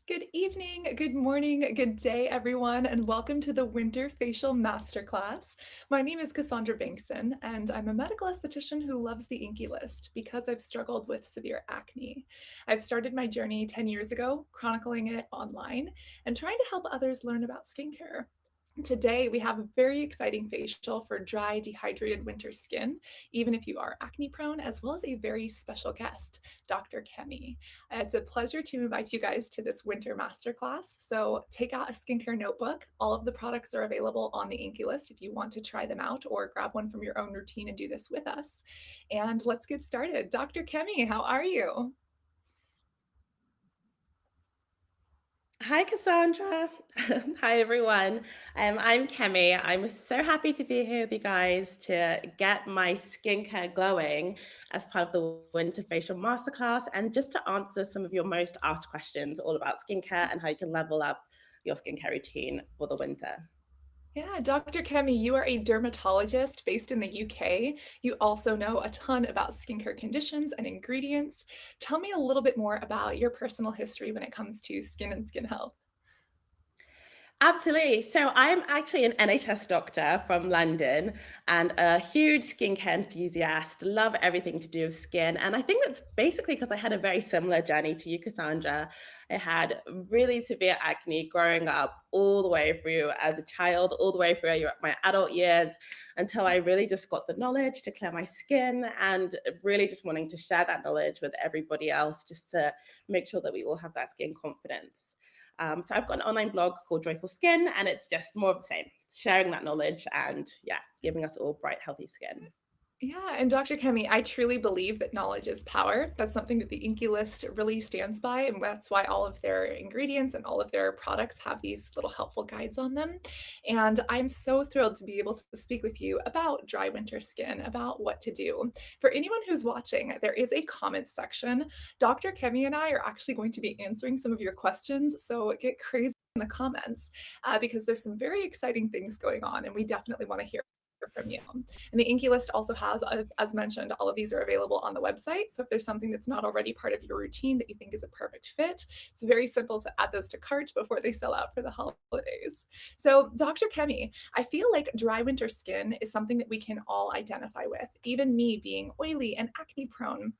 Good evening, good morning, good day, everyone, and welcome to the Winter Facial Masterclass. My name is Cassandra Bankson, and I'm a medical esthetician who loves the INKEY list because I've struggled with severe acne. I've started my journey 10 years ago, chronicling it online, and trying to help others learn about skincare. Today, we have a very exciting facial for dry, dehydrated winter skin, even if you are acne prone, as well as a very special guest, Dr. Kemi. It's a pleasure to invite you guys to this winter masterclass. So take out a skincare notebook. All of the products are available on the INKEY list if you want to try them out or grab one from your own routine and do this with us. And let's get started. Dr. Kemi, how are you? Hi, Cassandra. Hi, everyone. I'm Kemi. I'm so happy to be here with you guys to get my skincare glowing as part of the Winter Facial Masterclass and just to answer some of your most asked questions all about skincare and how you can level up your skincare routine for the winter. Yeah, Dr. Kemi, you are a dermatologist based in the UK. You also know a ton about skincare conditions and ingredients. Tell me a little bit more about your personal history when it comes to skin and skin health. Absolutely. So I'm actually an NHS doctor from London and a huge skincare enthusiast. Love everything to do with skin. And I think that's basically because I had a very similar journey to you, Cassandra. I had really severe acne growing up all the way through as a child, all the way through my adult years, until I really just got the knowledge to clear my skin and really just wanting to share that knowledge with everybody else just to make sure that we all have that skin confidence. So I've got an online blog called Joyful Skin, and it's just more of the same, sharing that knowledge and yeah, giving us all bright, healthy skin. Yeah, and Dr. Kemi, I truly believe that knowledge is power. That's something that the INKEY list really stands by, and that's why all of their ingredients and all of their products have these little helpful guides on them. And I'm so thrilled to be able to speak with you about dry winter skin, about what to do. For anyone who's watching, there is a comment section. Dr. Kemi and I are actually going to be answering some of your questions, so get crazy in the comments because there's some very exciting things going on, and we definitely want to hear from you. And the INKEY list also has, as mentioned, all of these are available on the website. So if there's something that's not already part of your routine that you think is a perfect fit, it's very simple to add those to cart before they sell out for the holidays. So, Dr. Kemi, I feel like dry winter skin is something that we can all identify with. Even me being oily and acne prone,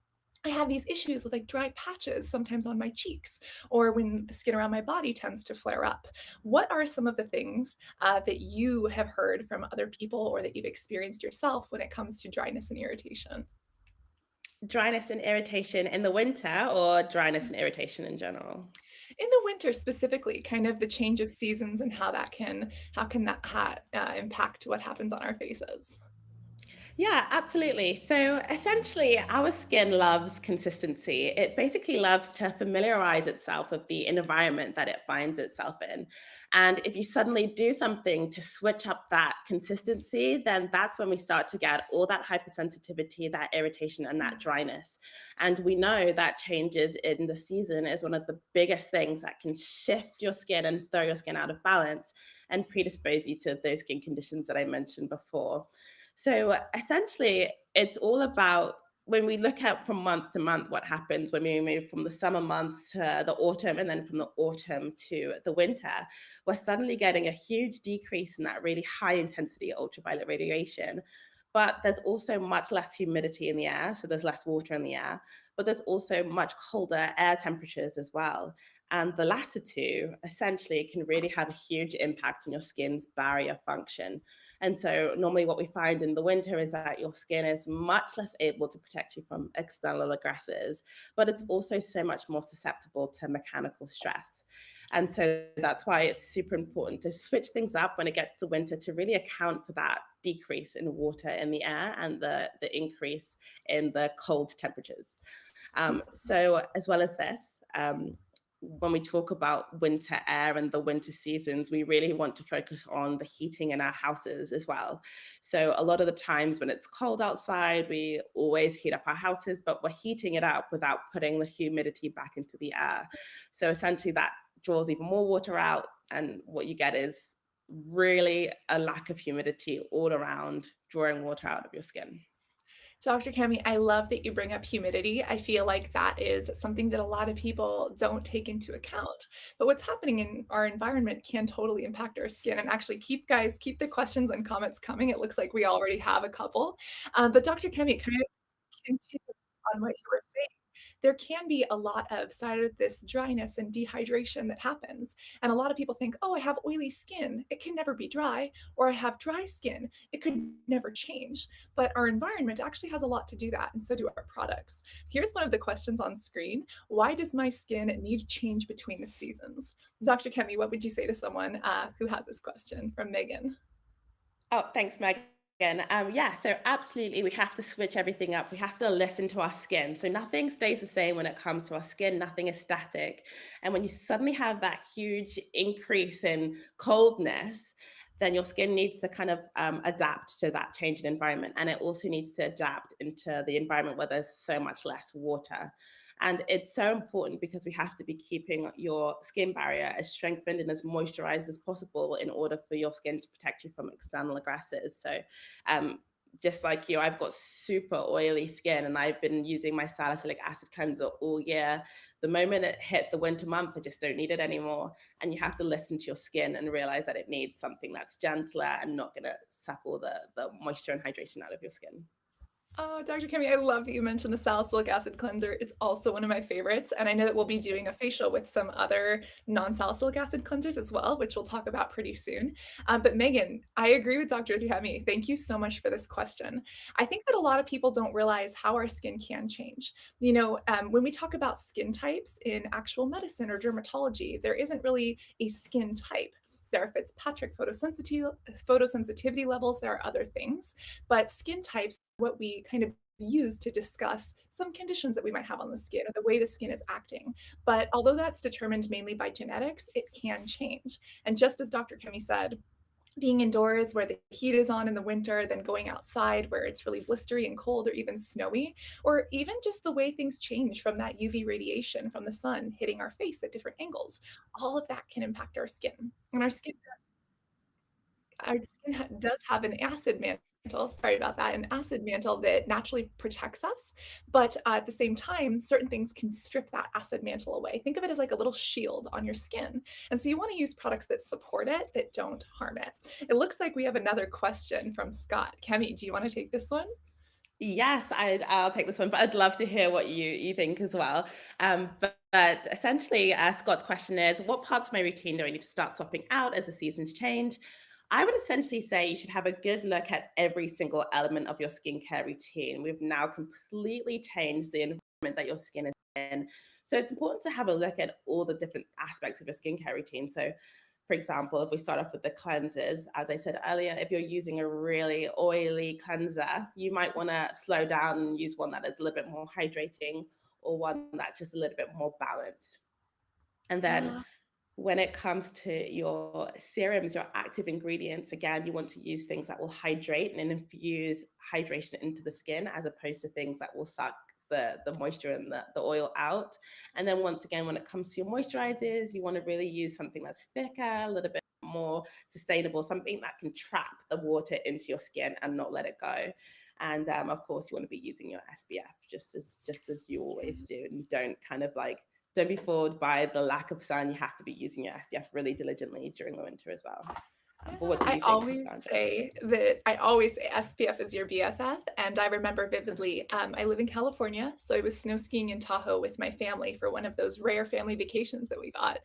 I have these issues with like dry patches sometimes on my cheeks or when the skin around my body tends to flare up. What are some of the things that you have heard from other people or that you've experienced yourself when it comes to dryness and irritation? Dryness and irritation in the winter, or dryness and irritation in general? In the winter specifically, kind of the change of seasons and how can that impact what happens on our faces? Yeah, absolutely. So essentially, our skin loves consistency. It basically loves to familiarize itself with the environment that it finds itself in. And if you suddenly do something to switch up that consistency, then that's when we start to get all that hypersensitivity, that irritation, and that dryness. And we know that changes in the season is one of the biggest things that can shift your skin and throw your skin out of balance and predispose you to those skin conditions that I mentioned before. So essentially, it's all about when we look at from month to month what happens when we move from the summer months to the autumn and then from the autumn to the winter, we're suddenly getting a huge decrease in that really high intensity ultraviolet radiation. But there's also much less humidity in the air, so there's less water in the air, but there's also much colder air temperatures as well. And the latter two essentially can really have a huge impact on your skin's barrier function. And so, normally, what we find in the winter is that your skin is much less able to protect you from external aggressors, but it's also so much more susceptible to mechanical stress. And so, that's why it's super important to switch things up when it gets to winter to really account for that decrease in water in the air and the increase in the cold temperatures. So, as well as this, when we talk about winter air and the winter seasons, we really want to focus on the heating in our houses as well. So, a lot of the times when it's cold outside, we always heat up our houses, but we're heating it up without putting the humidity back into the air. So, essentially, that draws even more water out. And what you get is really a lack of humidity all around, drawing water out of your skin. Dr. Kemi, I love that you bring up humidity. I feel like that is something that a lot of people don't take into account. But what's happening in our environment can totally impact our skin. And actually, keep the questions and comments coming. It looks like we already have a couple. But Dr. Kemi, kind of continue on what you were saying. There can be a lot of side of this dryness and dehydration that happens. And a lot of people think, oh, I have oily skin. It can never be dry. Or I have dry skin. It could never change. But our environment actually has a lot to do that, and so do our products. Here's one of the questions on screen. Why does my skin need change between the seasons? Dr. Kemi, what would you say to someone who has this question from Megan? Oh, thanks, Megan. Yeah, so absolutely, we have to switch everything up. We have to listen to our skin. So nothing stays the same when it comes to our skin. Nothing is static. And when you suddenly have that huge increase in coldness, then your skin needs to kind of adapt to that change in environment. And it also needs to adapt into the environment where there's so much less water. And it's so important because we have to be keeping your skin barrier as strengthened and as moisturized as possible in order for your skin to protect you from external aggressors. So, um, just like you, I've got super oily skin and I've been using my salicylic acid cleanser all year. The moment it hit the winter months, I just don't need it anymore. And you have to listen to your skin and realize that it needs something that's gentler and not going to suck all the moisture and hydration out of your skin. Oh, Dr. Kemi, I love that you mentioned the salicylic acid cleanser. It's also one of my favorites, and I know that we'll be doing a facial with some other non-salicylic acid cleansers as well, which we'll talk about pretty soon. But Megan, I agree with Dr. Kemi. Thank you so much for this question. I think that a lot of people don't realize how our skin can change. When we talk about skin types in actual medicine or dermatology, there isn't really a skin type. There are Fitzpatrick photosensitivity levels, there are other things, but skin types what we kind of use to discuss some conditions that we might have on the skin or the way the skin is acting. But although that's determined mainly by genetics, it can change. And just as Dr. Kemi said, being indoors where the heat is on in the winter, then going outside where it's really blistery and cold or even snowy, or even just the way things change from that UV radiation from the sun hitting our face at different angles, all of that can impact our skin. And our skin does have an acid mantle, sorry about that, an acid mantle that naturally protects us, but at the same time, certain things can strip that acid mantle away. Think of it as like a little shield on your skin, and so you wanna use products that support it, that don't harm it. It looks like we have another question from Scott. Kemi, do you wanna take this one? Yes, I'll take this one, but I'd love to hear what you think as well. But essentially, Scott's question is, what parts of my routine do I need to start swapping out as the seasons change? I would essentially say you should have a good look at every single element of your skincare routine. We've now completely changed the environment that your skin is in. So it's important to have a look at all the different aspects of your skincare routine. So for example, if we start off with the cleansers, as I said earlier, if you're using a really oily cleanser, you might want to slow down and use one that is a little bit more hydrating or one that's just a little bit more balanced. And then Ah. when it comes to your serums, your active ingredients, again, you want to use things that will hydrate and infuse hydration into the skin as opposed to things that will suck the moisture and the oil out. And then once again, when it comes to your moisturizers, you want to really use something that's thicker, a little bit more sustainable, something that can trap the water into your skin and not let it go. And of course, you want to be using your SPF just as you always do, and don't be fooled by the lack of sun. You have to be using your SPF really diligently during the winter as well. Yeah, But what do you think, Cassandra? I always say SPF is your BFF, and I remember vividly, I live in California, so I was snow skiing in Tahoe with my family for one of those rare family vacations that we got,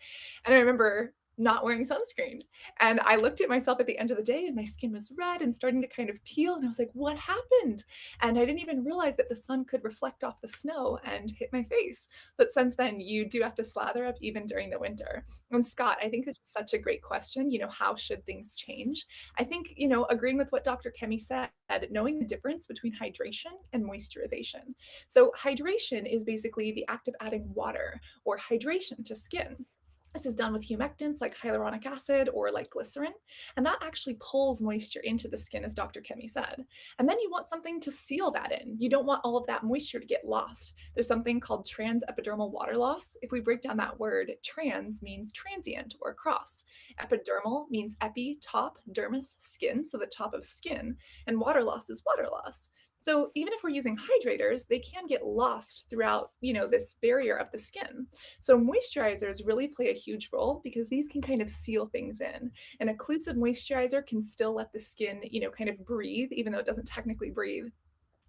and I remember not wearing sunscreen, and I looked at myself at the end of the day, and my skin was red and starting to kind of peel, and I was like, "What happened?" And I didn't even realize that the sun could reflect off the snow and hit my face, but since then, you do have to slather up even during the winter. And Scott, I think this is such a great question. How should things change? I think, agreeing with what Dr. Kemi said, knowing the difference between hydration and moisturization. So, hydration is basically the act of adding water or hydration to skin. This is done with humectants like hyaluronic acid or like glycerin, and that actually pulls moisture into the skin, as Dr. Kemi said. And then you want something to seal that in. You don't want all of that moisture to get lost. There's something called transepidermal water loss. If we break down that word, trans means transient or across. Epidermal means epi, top, dermis, skin, so the top of skin, and water loss is water loss. So even if we're using hydrators, they can get lost throughout, this barrier of the skin. So moisturizers really play a huge role because these can kind of seal things in. An occlusive moisturizer can still let the skin, kind of breathe, even though it doesn't technically breathe.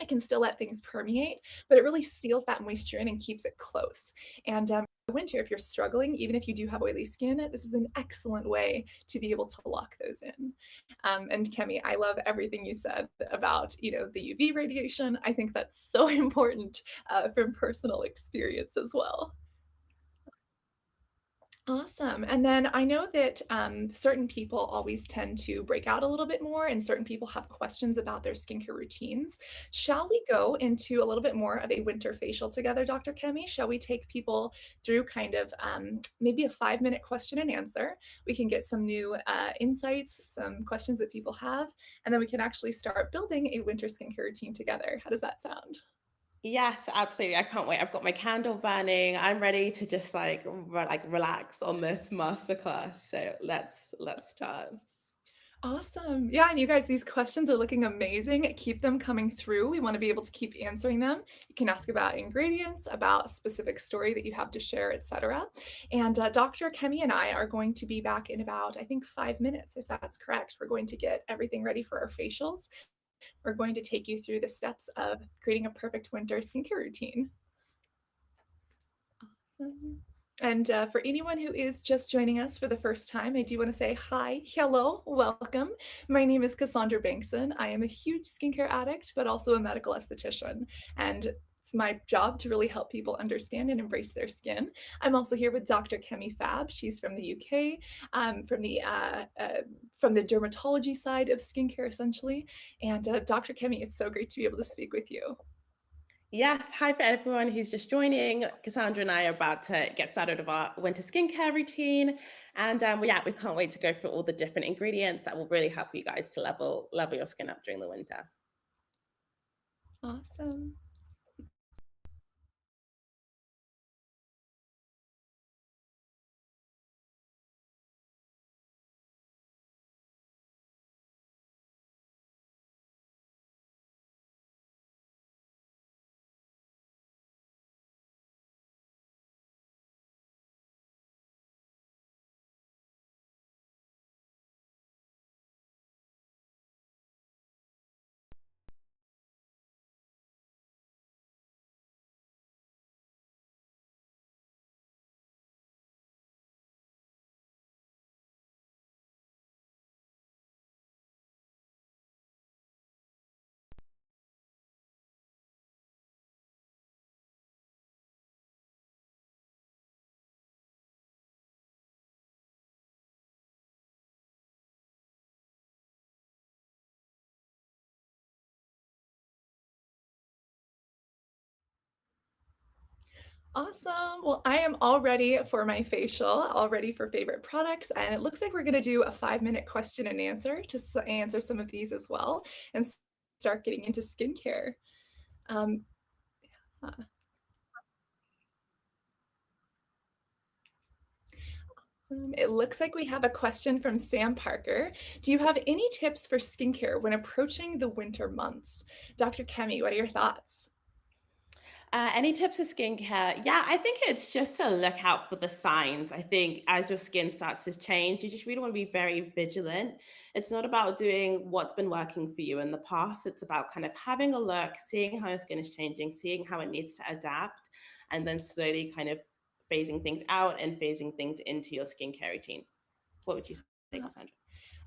It can still let things permeate, but it really seals that moisture in and keeps it close. And winter, if you're struggling, even if you do have oily skin, this is an excellent way to be able to lock those in. And Kemi, I love everything you said about the UV radiation. I think that's so important from personal experience as well. Awesome. And then I know that certain people always tend to break out a little bit more, and certain people have questions about their skincare routines. Shall we go into a little bit more of a winter facial together, Dr. Kemi? Shall we take people through kind of maybe a 5-minute question and answer? We can get some new insights, some questions that people have, and then we can actually start building a winter skincare routine together. How does that sound? Yes, absolutely. I can't wait. I've got my candle burning. I'm ready to just relax on this masterclass. So let's start. Awesome. Yeah, and you guys, these questions are looking amazing. Keep them coming through. We want to be able to keep answering them. You can ask about ingredients, about specific story that you have to share, etc. And Dr. Kemi and I are going to be back in about, I think, 5 minutes, if that's correct. We're going to get everything ready for our facials. We're going to take you through the steps of creating a perfect winter skincare routine. Awesome. And for anyone who is just joining us for the first time, I do want to say hi, hello, welcome. My name is Cassandra Bankson. I am a huge skincare addict, but also a medical esthetician. And it's my job to really help people understand and embrace their skin. I'm also here with Dr. Kemi Fab. She's from the UK, from the dermatology side of skincare, essentially. And Dr. Kemi, it's so great to be able to speak with you. Yes, hi for everyone who's just joining. Cassandra and I are about to get started with our winter skincare routine, and yeah, we can't wait to go through all the different ingredients that will really help you guys to level your skin up during the winter. Awesome. Awesome. Well, I am all ready for my facial, all ready for favorite products, and it looks like we're going to do a 5-minute question and answer to answer some of these as well and start getting into skincare. Um, uh, it looks like we have a question from Sam Parker. Do you have any tips for skincare when approaching the winter months? Dr. Kemi, what are your thoughts? Any tips for skincare? Yeah, I think it's just to look out for the signs. I think as your skin starts to change, you just really want to be very vigilant. It's not about doing what's been working for you in the past. It's about kind of having a look, seeing how your skin is changing, seeing how it needs to adapt, and then slowly kind of phasing things out and phasing things into your skincare routine. What would you say, Cassandra?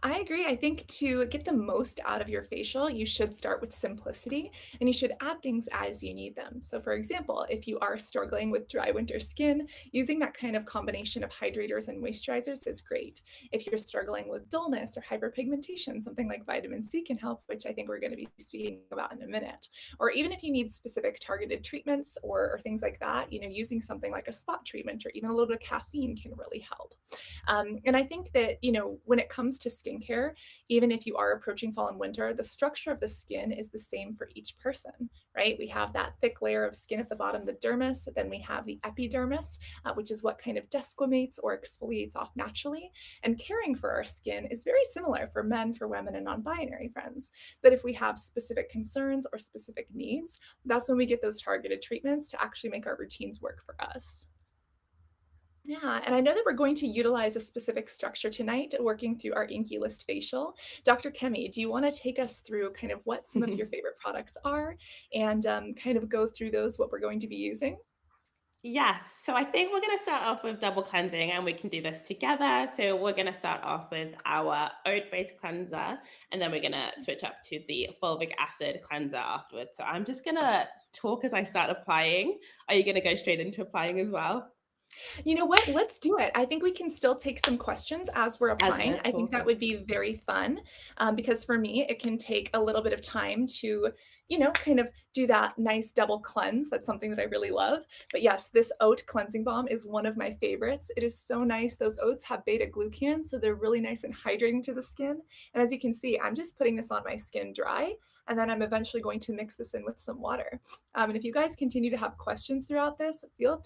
I agree. I think to get the most out of your facial, you should start with simplicity and you should add things as you need them. So, for example, if you are struggling with dry winter skin, using that kind of combination of hydrators and moisturizers is great. If you're struggling with dullness or hyperpigmentation, something like vitamin C can help, which I think we're going to be speaking about in a minute. Or even if you need specific targeted treatments or things like that, using something like a spot treatment or even a little bit of caffeine can really help. And I think that, when it comes to skincare, even if you are approaching fall and winter, the structure of the skin is the same for each person, right? We have that thick layer of skin at the bottom, the dermis, then we have the epidermis, which is what kind of desquamates or exfoliates off naturally. And caring for our skin is very similar for men, for women, and non binary friends. But if we have specific concerns or specific needs, that's when we get those targeted treatments to actually make our routines work for us. Yeah, and I know that we're going to utilize a specific structure tonight working through our Inky List facial. Dr. Kemi, do you want to take us through kind of what some of your favorite products are and kind of go through those, what we're going to be using? Yes. So I think we're going to start off with double cleansing and we can do this together. So we're going to start off with our oat based cleanser and then we're going to switch up to the fulvic acid cleanser afterwards. So I'm just going to talk as I start applying. Are you going to go straight into applying as well? You know what? Let's do it. I think we can still take some questions as we're As applying. we're I think that talking. would be very fun because for me, it can take a little bit of time to, kind of do that nice double cleanse. That's something that I really love. But yes, this oat cleansing balm is one of my favorites. It is so nice. Those oats have beta glucan, so they're really nice and hydrating to the skin. And as you can see, I'm just putting this on my skin dry. And then I'm eventually going to mix this in with some water. And if you guys continue to have questions throughout this, feel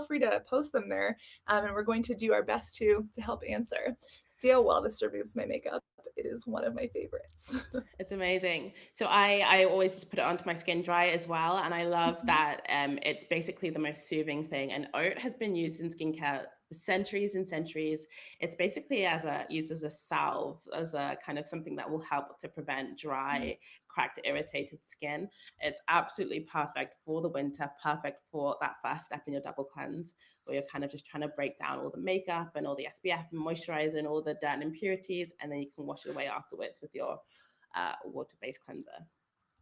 free to post them there, and we're going to do our best to help answer. See how well this removes my makeup. It is one of my favorites. It's amazing. So I always just put it onto my skin dry as well, and I love Mhm. that it's basically the most soothing thing. And oat has been used in skincare for centuries and centuries. It's basically as a used as a salve, as a kind of something that will help to prevent dry, cracked, irritated skin. It's absolutely perfect for the winter, perfect for that first step in your double cleanse, where you're kind of just trying to break down all the makeup and all the SPF and moisturizer and all the dirt and impurities, and then you can wash it away afterwards with your water-based cleanser.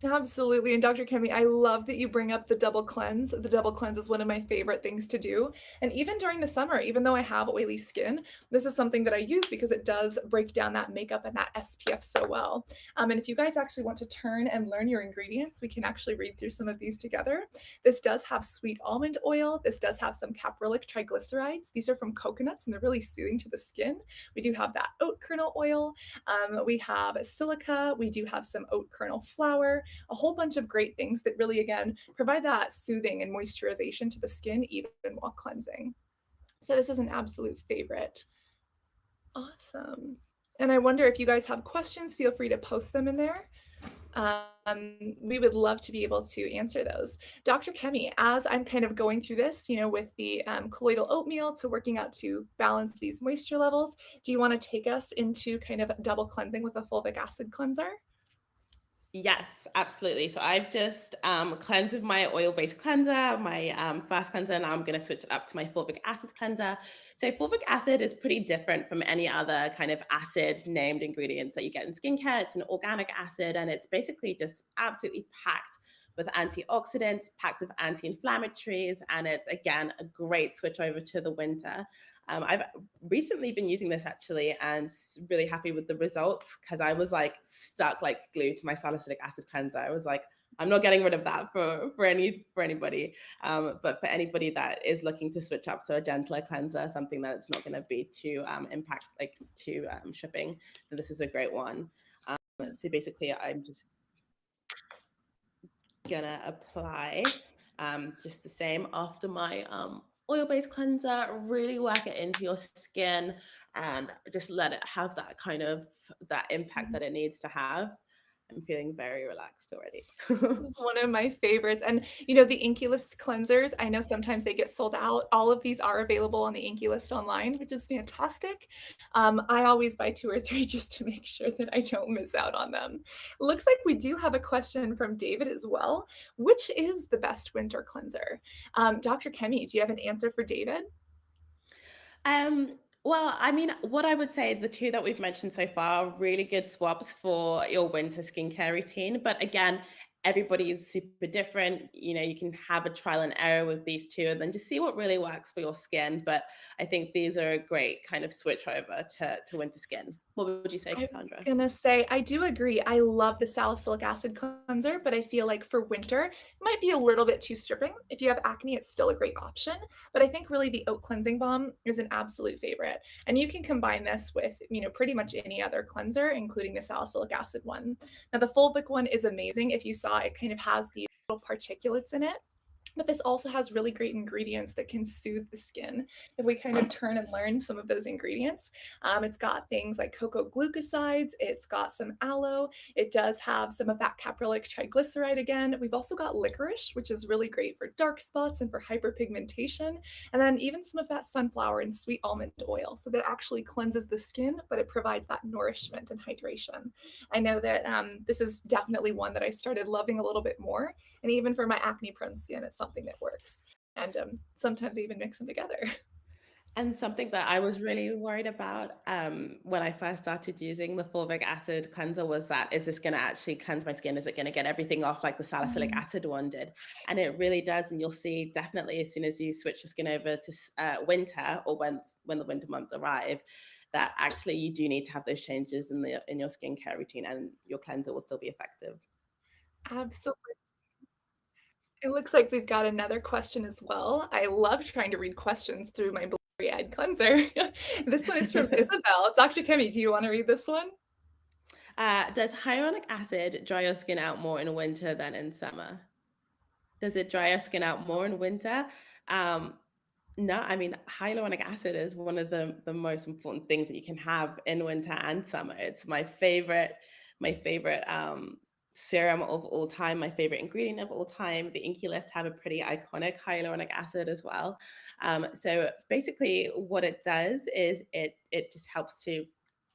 Absolutely. And Dr. Kemi, I love that you bring up the double cleanse. The double cleanse is one of my favorite things to do. And even during the summer, even though I have oily skin, this is something that I use because it does break down that makeup and that SPF so well. And if you guys actually want to turn and learn your ingredients, we can actually read through some of these together. This does have sweet almond oil. This does have some caprylic triglycerides. These are from coconuts and they're really soothing to the skin. We do have that oat kernel oil. We have silica. We do have some oat kernel flour, a whole bunch of great things that really, again, provide that soothing and moisturization to the skin even while cleansing. So this is an absolute favorite. Awesome. And I wonder if you guys have questions, feel free to post them in there. We would love to be able to answer those. Dr. Kemi, as I'm kind of going through this, with the colloidal oatmeal to working out to balance these moisture levels, do you want to take us into kind of double cleansing with a fulvic acid cleanser? Yes, absolutely. So I've just cleansed with my oil-based cleanser, my fast cleanser. Now I'm going to switch it up to my fulvic acid cleanser. So fulvic acid is pretty different from any other kind of acid named ingredients that you get in skincare. It's an organic acid, and it's basically just absolutely packed with antioxidants, packed with anti-inflammatories, and it's again a great switch over to the winter. I've recently been using this actually and really happy with the results because I was like stuck like glued to my salicylic acid cleanser. I was like, I'm not getting rid of that for anybody. But for anybody that is looking to switch up to a gentler cleanser, something that's not going to be too impact like too shipping, then this is a great one. So basically, I'm just gonna apply just the same after my oil-based cleanser. Really work it into your skin and just let it have that kind of that impact that it needs to have. I'm feeling very relaxed already. This is one of my favorites, and, the INKEY List cleansers, I know sometimes they get sold out. All of these are available on the INKEY List online, which is fantastic. I always buy 2 or 3 just to make sure that I don't miss out on them. Looks like we do have a question from David as well. Which is the best winter cleanser? Dr. Kemi, do you have an answer for David? Well, I mean, what I would say, the two that we've mentioned so far are really good swaps for your winter skincare routine. But again, everybody is super different. You can have a trial and error with these two and then just see what really works for your skin. But I think these are a great kind of switch over to winter skin. What would you say, I was Cassandra? gonna say, I do agree. I love the salicylic acid cleanser, but I feel like for winter, it might be a little bit too stripping. If you have acne, it's still a great option, but I think really the oat cleansing balm is an absolute favorite. And you can combine this with, pretty much any other cleanser, including the salicylic acid one. Now, the fulvic one is amazing. If you saw, it kind of has these little particulates in it. But this also has really great ingredients that can soothe the skin. If we kind of turn and learn some of those ingredients, it's got things like cocoa glucosides, it's got some aloe, it does have some of that caprylic triglyceride again. We've also got licorice, which is really great for dark spots and for hyperpigmentation. And then even some of that sunflower and sweet almond oil. So that actually cleanses the skin, but it provides that nourishment and hydration. I know that this is definitely one that I started loving a little bit more. And even for my acne prone skin, it's something that works. And sometimes I even mix them together. And something that I was really worried about when I first started using the fulvic acid cleanser was that, is this going to actually cleanse my skin? Is it going to get everything off like the salicylic Mm. acid one did? And it really does. And you'll see definitely as soon as you switch your skin over to winter, or when the winter months arrive, that actually you do need to have those changes in your skincare routine, and your cleanser will still be effective. Absolutely. It looks like we've got another question as well. I love trying to read questions through my blurry eyed cleanser. This one is from Isabel. Dr. Kemi, do you want to read this one? Does hyaluronic acid dry your skin out more in winter than in summer? Does it dry your skin out more in winter? Um, No, I mean, hyaluronic acid is one of the most important things that you can have in winter and summer. It's my favorite serum of all time, my favorite ingredient of all time. The INKEY list have a pretty iconic hyaluronic acid as well. So basically, what it does is it just helps to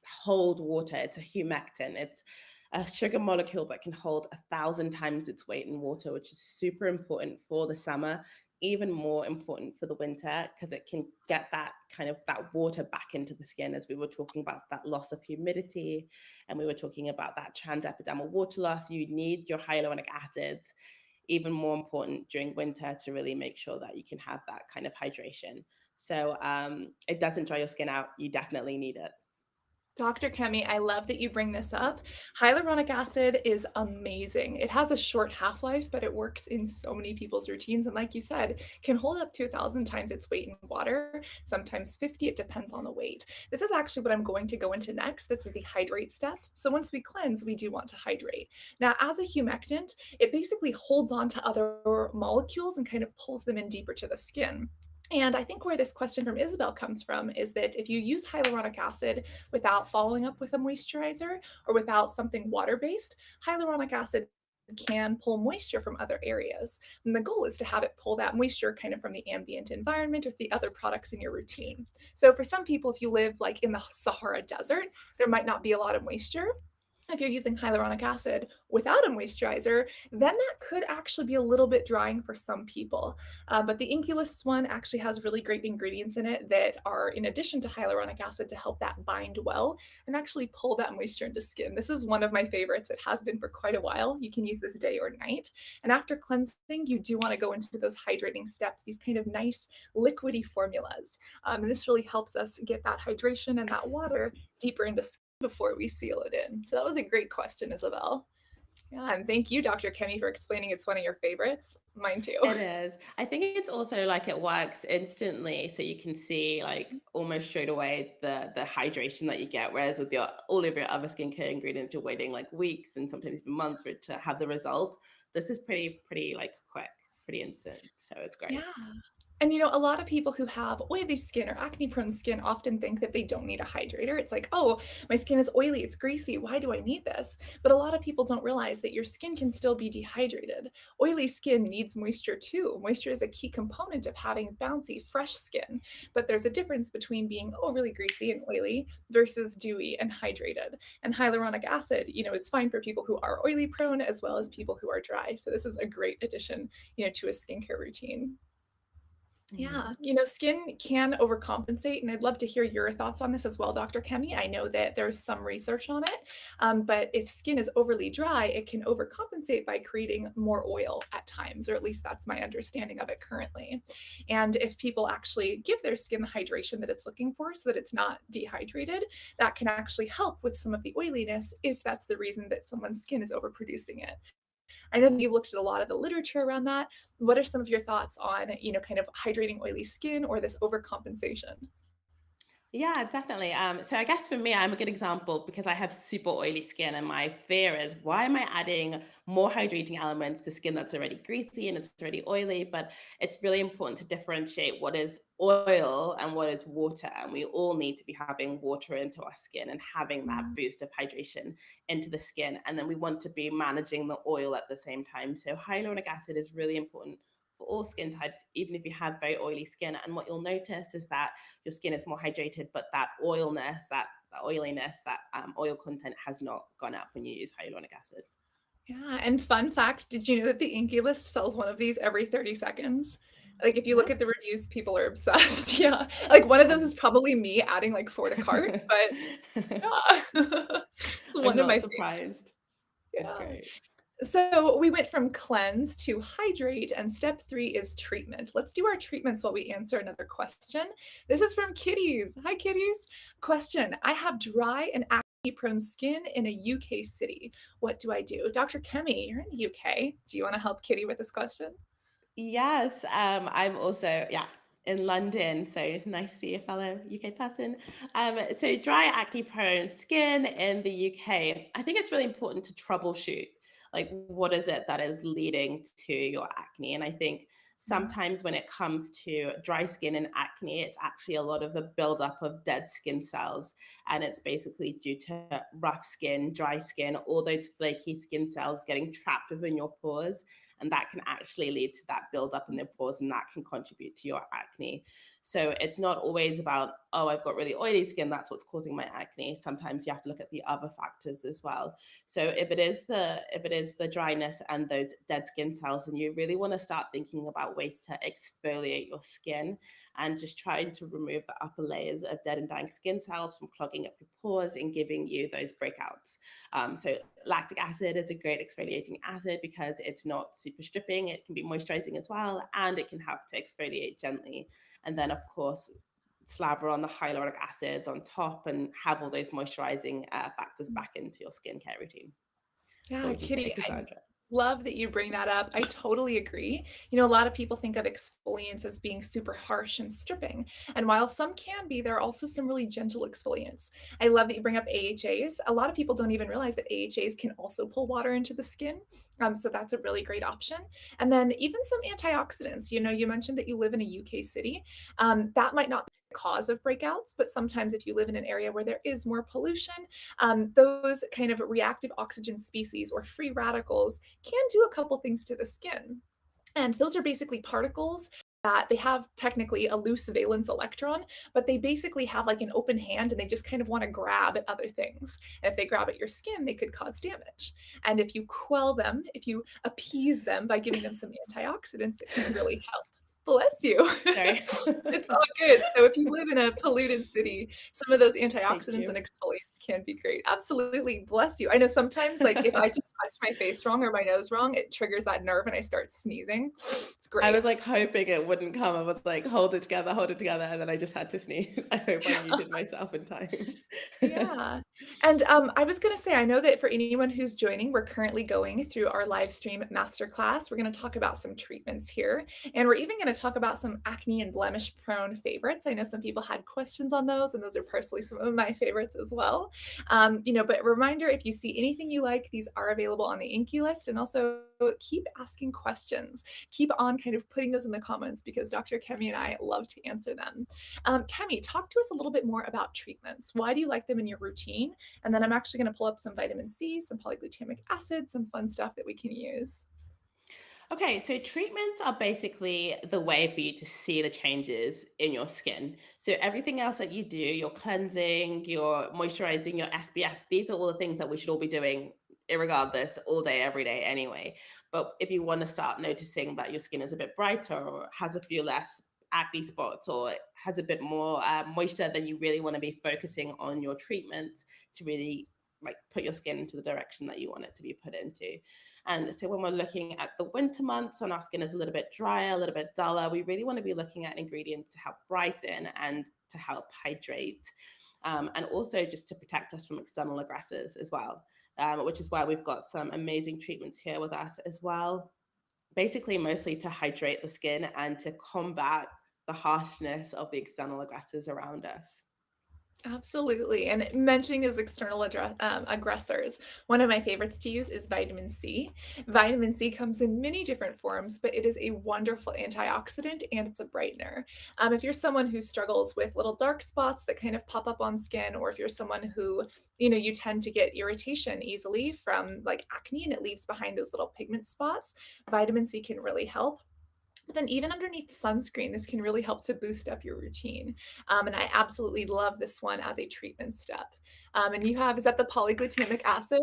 hold water. It's a humectant. It's a sugar molecule that can hold 1,000 times its weight in water, which is super important for the summer, even more important for the winter, because it can get that kind of that water back into the skin, as we were talking about that loss of humidity, and we were talking about that transepidermal water loss. You need your hyaluronic acids, even more important during winter, to really make sure that you can have that kind of hydration. So it doesn't dry your skin out. You definitely need it. Dr. Kemi, I love that you bring this up. Hyaluronic acid is amazing. It has a short half-life, but it works in so many people's routines. And like you said, can hold up to 1,000 times its weight in water, sometimes 50. It depends on the weight. This is actually what I'm going to go into next. This is the hydrate step. So once we cleanse, we do want to hydrate. Now, as a humectant, it basically holds on to other molecules and kind of pulls them in deeper to the skin. And I think where this question from Isabel comes from is that if you use hyaluronic acid without following up with a moisturizer or without something water based, hyaluronic acid can pull moisture from other areas. And the goal is to have it pull that moisture kind of from the ambient environment or the other products in your routine. So for some people, if you live like in the Sahara Desert, there might not be a lot of moisture. If you're using hyaluronic acid without a moisturizer, then that could actually be a little bit drying for some people. But the INKEY Lists one actually has really great ingredients in it that are in addition to hyaluronic acid to help that bind well and actually pull that moisture into skin. This is one of my favorites. It has been for quite a while. You can use this day or night. And after cleansing, you do want to go into those hydrating steps, these kind of nice liquidy formulas. And this really helps us get that hydration and that water deeper into skin before we seal it in. So that was a great question, Isabel. Yeah, and thank you, Dr. Kemi, for explaining it's one of your favorites. Mine too. It is. I think it's also like it works instantly, so you can see like almost straight away the hydration that you get. Whereas with your all of your other skincare ingredients, you're waiting like weeks and sometimes even months for it to have the result. This is pretty like quick, pretty instant. So it's great. Yeah. And a lot of people who have oily skin or acne prone skin often think that they don't need a hydrator. It's like, oh, my skin is oily, it's greasy. Why do I need this? But a lot of people don't realize that your skin can still be dehydrated. Oily skin needs moisture too. Moisture is a key component of having bouncy, fresh skin. But there's a difference between being overly greasy and oily versus dewy and hydrated. And hyaluronic acid, is fine for people who are oily prone as well as people who are dry. So this is a great addition, to a skincare routine. Mhm. Yeah, skin can overcompensate, and I'd love to hear your thoughts on this as well, Dr. Kemi. I know that there's some research on it, but if skin is overly dry, it can overcompensate by creating more oil at times, or at least that's my understanding of it currently. And if people actually give their skin the hydration that it's looking for so that it's not dehydrated, that can actually help with some of the oiliness if that's the reason that someone's skin is overproducing it. I know that you've looked at a lot of the literature around that. What are some of your thoughts on, kind of hydrating oily skin or this overcompensation? Yeah, definitely. So I guess for me, I'm a good example because I have super oily skin, and my fear is, why am I adding more hydrating elements to skin that's already greasy and it's already oily? But it's really important to differentiate what is oil and what is water. And we all need to be having water into our skin and having that Mm, boost of hydration into the skin. And then we want to be managing the oil at the same time. So hyaluronic acid is really important for all skin types, even if you have very oily skin. And what you'll notice is that your skin is more hydrated, but that oilness, that oiliness, that oil content has not gone up when you use hyaluronic acid. yeah, and fun fact, did you know that the INKEY List sells one of these every 30 seconds? Like, if you look Yeah. at the reviews, people are obsessed, yeah. Like, one of those I'm is probably me adding, like, 4 to cart, but yeah. It's I'm one of my not favorites, surprised. That's yeah. great. So we went from cleanse to hydrate, and step three is treatment. Let's do our treatments while we answer another question. This is from Kitties. Hi, Kitties. Question: I have dry and acne prone skin in a UK city. What do I do? Dr. Kemi, you're in the UK. Do you want to help Kitty with this question? Yes, I'm also, yeah, in London, so nice to see a fellow UK person. So dry acne prone skin in the UK. I think it's really important to troubleshoot, like, what is it that is leading to your acne? And I think Mm, sometimes when it comes to dry skin and acne, it's actually a lot of a buildup of dead skin cells, and it's basically due to rough skin, dry skin, all those flaky skin cells getting trapped within your pores, and that can actually lead to that buildup in the pores, and that can contribute to your acne. So it's not always about, oh, I've got really oily skin, that's what's causing my acne. Sometimes you have to look at the other factors as well. So if it is the dryness and those dead skin cells, and you really want to start thinking about ways to exfoliate your skin and just trying to remove the upper layers of dead and dying skin cells from clogging up your pores and giving you those breakouts. So lactic acid is a great exfoliating acid because it's not super stripping. It can be moisturizing as well, and it can help to exfoliate gently. And then, of course, slather on the hyaluronic acids on top and have all those moisturizing factors mm. back into your skincare routine. What Yeah, would you say, Kitty, I Cassandra? love that you bring that up. I totally agree. A lot of people think of exfoliants as being super harsh and stripping. And while some can be, there are also some really gentle exfoliants. I love that you bring up AHAs. A lot of people don't even realize that AHAs can also pull water into the skin. So that's a really great option. And then even some antioxidants. You mentioned that you live in a UK city. That might not be the cause of breakouts, but sometimes if you live in an area where there is more pollution, those kind of reactive oxygen species or free radicals can do a couple things to the skin. And those are basically particles that they have technically a loose valence electron, but they basically have like an open hand and they just kind of want to grab at other things. And if they grab at your skin, they could cause damage. And if you quell them, if you appease them by giving them some antioxidants, it can really help. Bless you. Sorry. It's all good. So if you live in a polluted city, some of those Thank antioxidants and you. exfoliants can be great. Absolutely, bless you. I know sometimes, like, if I just touch my face wrong or my nose wrong, it triggers that nerve and I start sneezing. It's I great. was like hoping it wouldn't come. I was like, hold it together. And then I just had to sneeze. I hope I muted myself in time. Yeah. And, I was gonna say, I know that for anyone who's joining, we're currently going through our live stream masterclass. We're gonna talk about some treatments here, and we're even gonna talk about some acne and blemish-prone favorites. I know some people had questions on those, and those are personally some of my favorites as well. But a reminder, if you see anything you like, these are available on the INKEY list, and also keep asking questions. Keep on kind of putting those in the comments because Dr. Kemi and I love to answer them. Kemi, talk to us a little bit more about treatments. Why do you like them in your routine? And then I'm actually going to pull up some vitamin C, some polyglutamic acid, some fun stuff that we can use. Okay, so treatments are basically the way for you to see the changes in your skin. So everything else that you do, your cleansing, your moisturizing, your SPF, these are all the things that we should all be doing irregardless all day, every day anyway. But if you want to start noticing that your skin is a bit brighter or has a few less acne spots or has a bit more moisture, then you really want to be focusing on your treatment to really like put your skin into the direction that you want it to be put into. And so when we're looking at the winter months and our skin is a little bit drier, a little bit duller, we really want to be looking at ingredients to help brighten and to help hydrate. And also just to protect us from external aggressors as well, which is why we've got some amazing treatments here with us as well. Basically, mostly to hydrate the skin and to combat the harshness of the external aggressors around us. Absolutely, and mentioning those external aggressors, one of my favorites to use is vitamin C. Vitamin C comes in many different forms, but it is a wonderful antioxidant and it's a brightener. If you're someone who struggles with little dark spots that kind of pop up on skin, or if you're someone who, you tend to get irritation easily from like acne and it leaves behind those little pigment spots, vitamin C can really help. But then even underneath the sunscreen, this can really help to boost up your routine. And I absolutely love this one as a treatment step. And you have, is that the polyglutamic acid?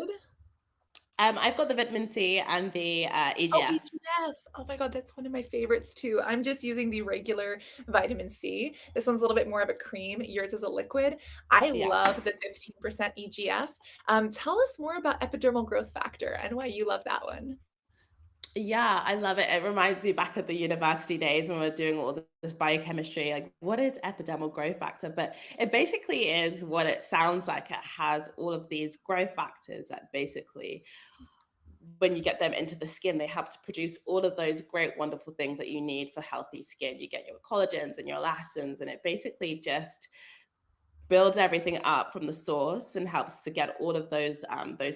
I've got the vitamin C and the Oh, EGF. EGF. Oh my God, that's one of my favorites too. I'm just using the regular vitamin C. This one's a little bit more of a cream. Yours is a liquid. I Yeah. love the 15% EGF. Tell us more about epidermal growth factor and why you love that one. Yeah, I love it. It reminds me back at the university days when we are doing all this biochemistry, like what is epidermal growth factor? But it basically is what it sounds like. It has all of these growth factors that basically, when you get them into the skin, they help to produce all of those great, wonderful things that you need for healthy skin. You get your collagens and your elastins, and it basically just builds everything up from the source and helps to get all of those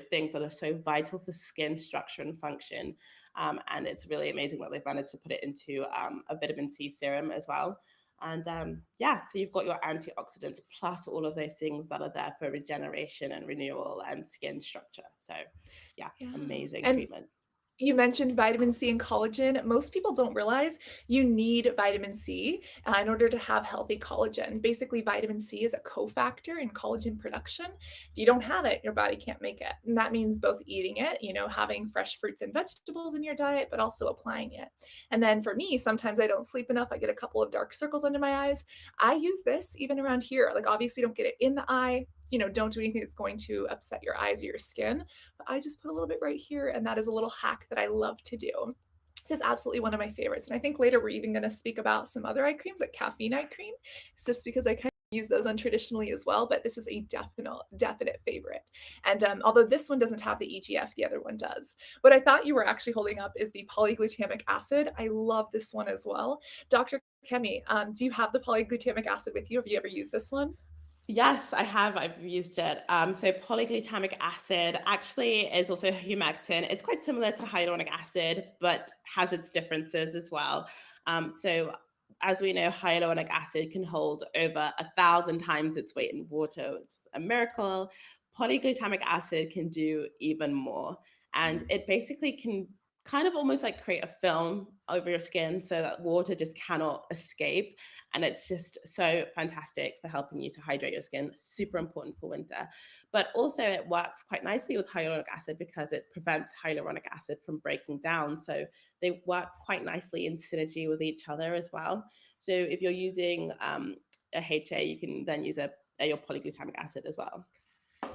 things that are so vital for skin structure and function. And it's really amazing that they've managed to put it into a vitamin C serum as well. And yeah, so you've got your antioxidants plus all of those things that are there for regeneration and renewal and skin structure. So yeah, Yeah. amazing And treatment. you mentioned vitamin C and collagen. Most people don't realize you need vitamin C in order to have healthy collagen. Basically, vitamin C is a cofactor in collagen production. If you don't have it, your body can't make it. And that means both eating it, having fresh fruits and vegetables in your diet, but also applying it. And then for me, sometimes I don't sleep enough. I get a couple of dark circles under my eyes. I use this even around here. Like, obviously, don't get it in the eye. Don't do anything that's going to upset your eyes or your skin. I just put a little bit right here, and that is a little hack that I love to do. This is absolutely one of my favorites, and I think later we're even gonna speak about some other eye creams, like caffeine eye cream. It's just because I kind of use those untraditionally as well, but this is a definite favorite. And although this one doesn't have the EGF, the other one does. What I thought you were actually holding up is the polyglutamic acid. I love this one as well. Dr. Kemi, do you have the polyglutamic acid with you? Have you ever used this one? Yes, I have. I've used it. So polyglutamic acid actually is also humectant. It's quite similar to hyaluronic acid, but has its differences as well. So as we know, hyaluronic acid can hold over 1,000 times its weight in water. It's a miracle. Polyglutamic acid can do even more. And it basically can kind of almost like create a film over your skin so that water just cannot escape, and it's just so fantastic for helping you to hydrate your skin. Super important for winter. But also, it works quite nicely with hyaluronic acid because it prevents hyaluronic acid from breaking down. So they work quite nicely in synergy with each other as well. So if you're using a HA, you can then use your polyglutamic acid as well.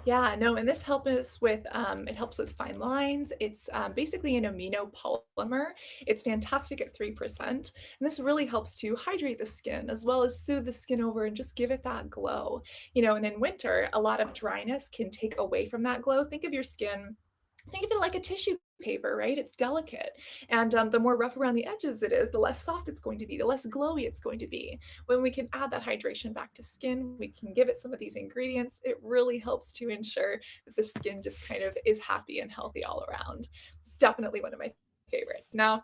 Yeah, no, and this helps us with it helps with fine lines. It's basically an amino polymer. It's fantastic at 3%. And this really helps to hydrate the skin as well as soothe the skin over and just give it that glow. And in winter, a lot of dryness can take away from that glow. Think of it like a tissue paper, right? It's delicate. And the more rough around the edges it is, the less soft it's going to be, the less glowy it's going to be. When we can add that hydration back to skin, we can give it some of these ingredients. It really helps to ensure that the skin just kind of is happy and healthy all around. It's definitely one of my favorites. Now,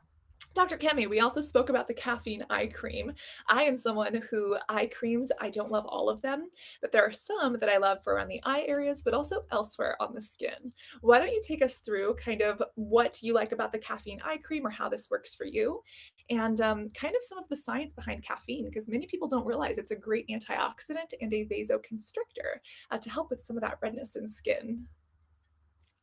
Dr. Kemi, we also spoke about the caffeine eye cream. I am someone who eye creams, I don't love all of them, but there are some that I love for around the eye areas, but also elsewhere on the skin. Why don't you take us through kind of what you like about the caffeine eye cream or how this works for you? And kind of some of the science behind caffeine, because many people don't realize it's a great antioxidant and a vasoconstrictor to help with some of that redness in skin.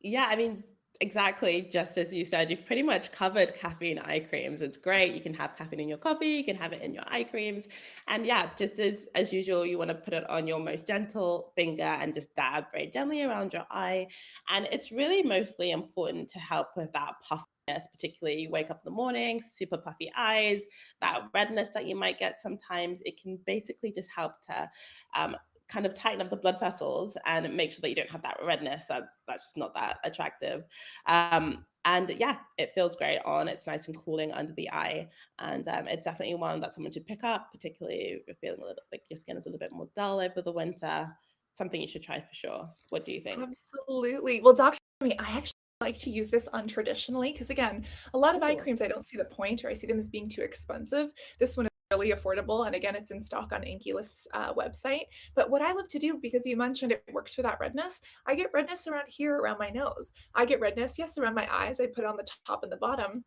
Yeah, I mean, Exactly, just as you said, you've pretty much covered caffeine eye creams. It's great. You can have caffeine in your coffee, you can have it in your eye creams. And yeah, just as usual, you want to put it on your most gentle finger and just dab very gently around your eye. And it's really mostly important to help with that puffiness, particularly you wake up in the morning, super puffy eyes, that redness that you might get sometimes. It can basically just help to um, kind of tighten up the blood vessels and make sure that you don't have that redness. That's just not that attractive. And yeah, it feels great on. It's nice and cooling under the eye. And it's definitely one that someone should pick up, particularly if you're feeling a little like your skin is a little bit more dull over the winter. Something you should try for sure. What do you think? Absolutely. Well, Dr. Kemi, I actually like to use this untraditionally because, again, a lot of eye Oh, creams, I don't see the point or I see them as being too expensive. This one is really affordable. And again, it's in stock on INKEY's website. But what I love to do, because you mentioned it works for that redness, I get redness around here, around my nose. I get redness, yes, around my eyes. I put it on the top and the bottom.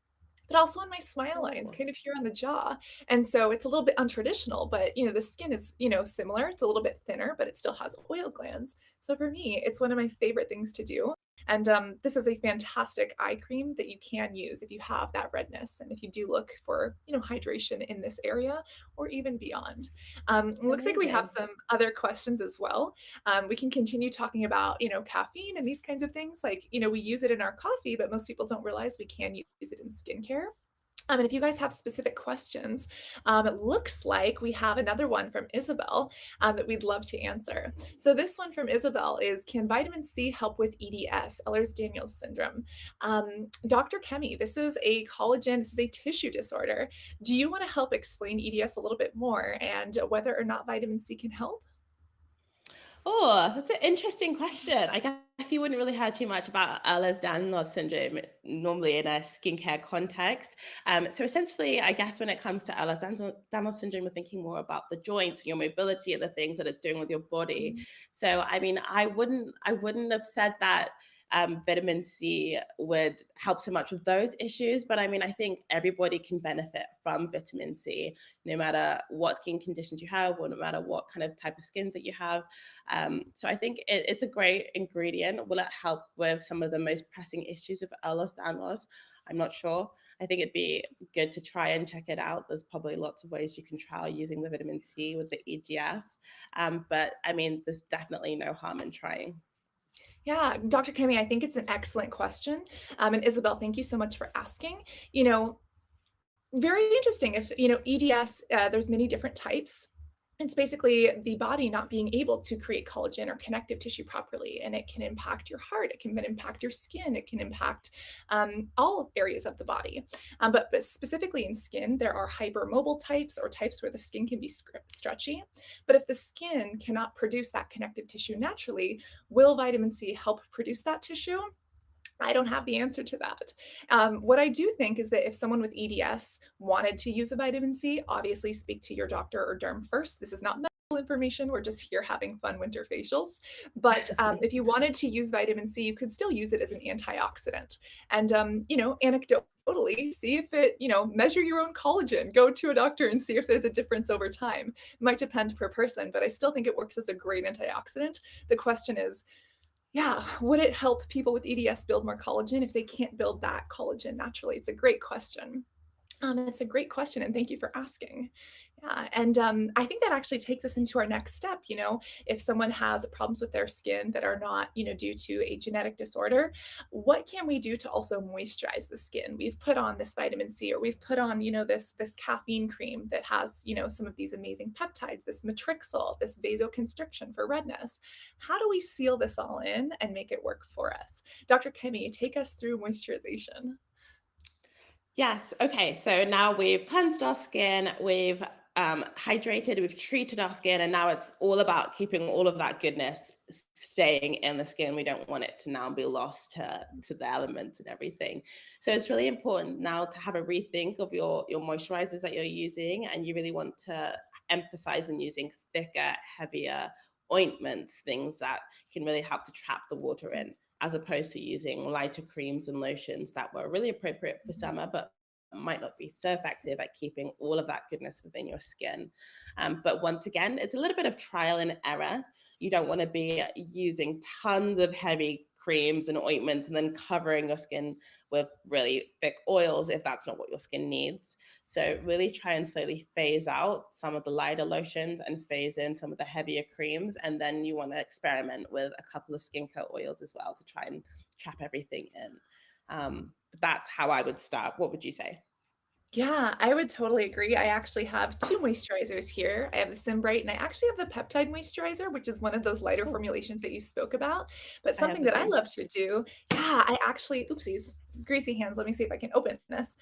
But also on my smile lines, oh, kind of here on the jaw. And so it's a little bit untraditional, but the skin is, similar. It's a little bit thinner, but it still has oil glands. So for me, it's one of my favorite things to do. And this is a fantastic eye cream that you can use if you have that redness and if you do look for, hydration in this area or even beyond. It looks like we have amazing. some other questions as well. We can continue talking about, caffeine and these kinds of things. Like, we use it in our coffee, but most people don't realize we can use it in skincare. And if you guys have specific questions, it looks like we have another one from Isabel that we'd love to answer. So this one from Isabel is, can vitamin C help with EDS, Ehlers-Danlos syndrome? Dr. Kemi, this is a tissue disorder. Do you want to help explain EDS a little bit more and whether or not vitamin C can help? Oh, that's an interesting question. I guess you wouldn't really hear too much about Ehlers-Danlos syndrome normally in a skincare context. So essentially, I guess when it comes to Ehlers-Danlos syndrome, we're thinking more about the joints and your mobility and the things that it's doing with your body. Mm, So I mean, I wouldn't have said that vitamin C would help so much with those issues, but I mean, I think everybody can benefit from vitamin C, no matter what skin conditions you have, or no matter what kind of type of skins that you have. So I think it's a great ingredient. Will it help with some of the most pressing issues of Ehlers-Danlos? I'm not sure. I think it'd be good to try and check it out. There's probably lots of ways you can try using the vitamin C with the EGF. But I mean, there's definitely no harm in trying. Yeah, Dr. Kemi, I think it's an excellent question. And Isabel, thank you so much for asking. You know, Very interesting. If, EDS, there's many different types. It's basically the body not being able to create collagen or connective tissue properly, and it can impact your heart, it can impact your skin, it can impact all areas of the body. But specifically in skin, there are hypermobile types or types where the skin can be stretchy. But if the skin cannot produce that connective tissue naturally, will vitamin C help produce that tissue? I don't have the answer to that. What I do think is that if someone with EDS wanted to use a vitamin C, obviously speak to your doctor or derm first. This is not medical information. We're just here having fun winter facials. But if you wanted to use vitamin C, you could still use it as an antioxidant. And, anecdotally, see if it, measure your own collagen. Go to a doctor and see if there's a difference over time. It might depend per person, but I still think it works as a great antioxidant. The question is, yeah, would it help people with EDS build more collagen if they can't build that collagen naturally? It's a great question. It's a great question, and thank you for asking. Yeah, and I think that actually takes us into our next step. If someone has problems with their skin that are not, due to a genetic disorder, what can we do to also moisturize the skin? We've put on this vitamin C, or we've put on, this caffeine cream that has, some of these amazing peptides, this matrixyl, this vasoconstriction for redness. How do we seal this all in and make it work for us? Dr. Kemi, take us through moisturization. Yes. Okay. So now we've cleansed our skin, we've hydrated, we've treated our skin, and now it's all about keeping all of that goodness staying in the skin. We don't want it to now be lost to the elements and everything. So it's really important now to have a rethink of your moisturizers that you're using, and you really want to emphasize on using thicker, heavier ointments, things that can really help to trap the water in, as opposed to using lighter creams and lotions that were really appropriate for summer, but might not be so effective at keeping all of that goodness within your skin. But once again, it's a little bit of trial and error. You don't want to be using tons of heavy creams and ointments and then covering your skin with really thick oils if that's not what your skin needs. So really try and slowly phase out some of the lighter lotions and phase in some of the heavier creams. And then you want to experiment with a couple of skincare oils as well to try and trap everything in. That's how I would start. What would you say? Yeah, I would totally agree. I actually have 2 moisturizers here. I have the Simbright and I actually have the peptide moisturizer, which is one of those lighter Oh, formulations that you spoke about. But I have something the that I same. love to do, yeah, I actually oopsies, greasy hands, let me see if I can open this.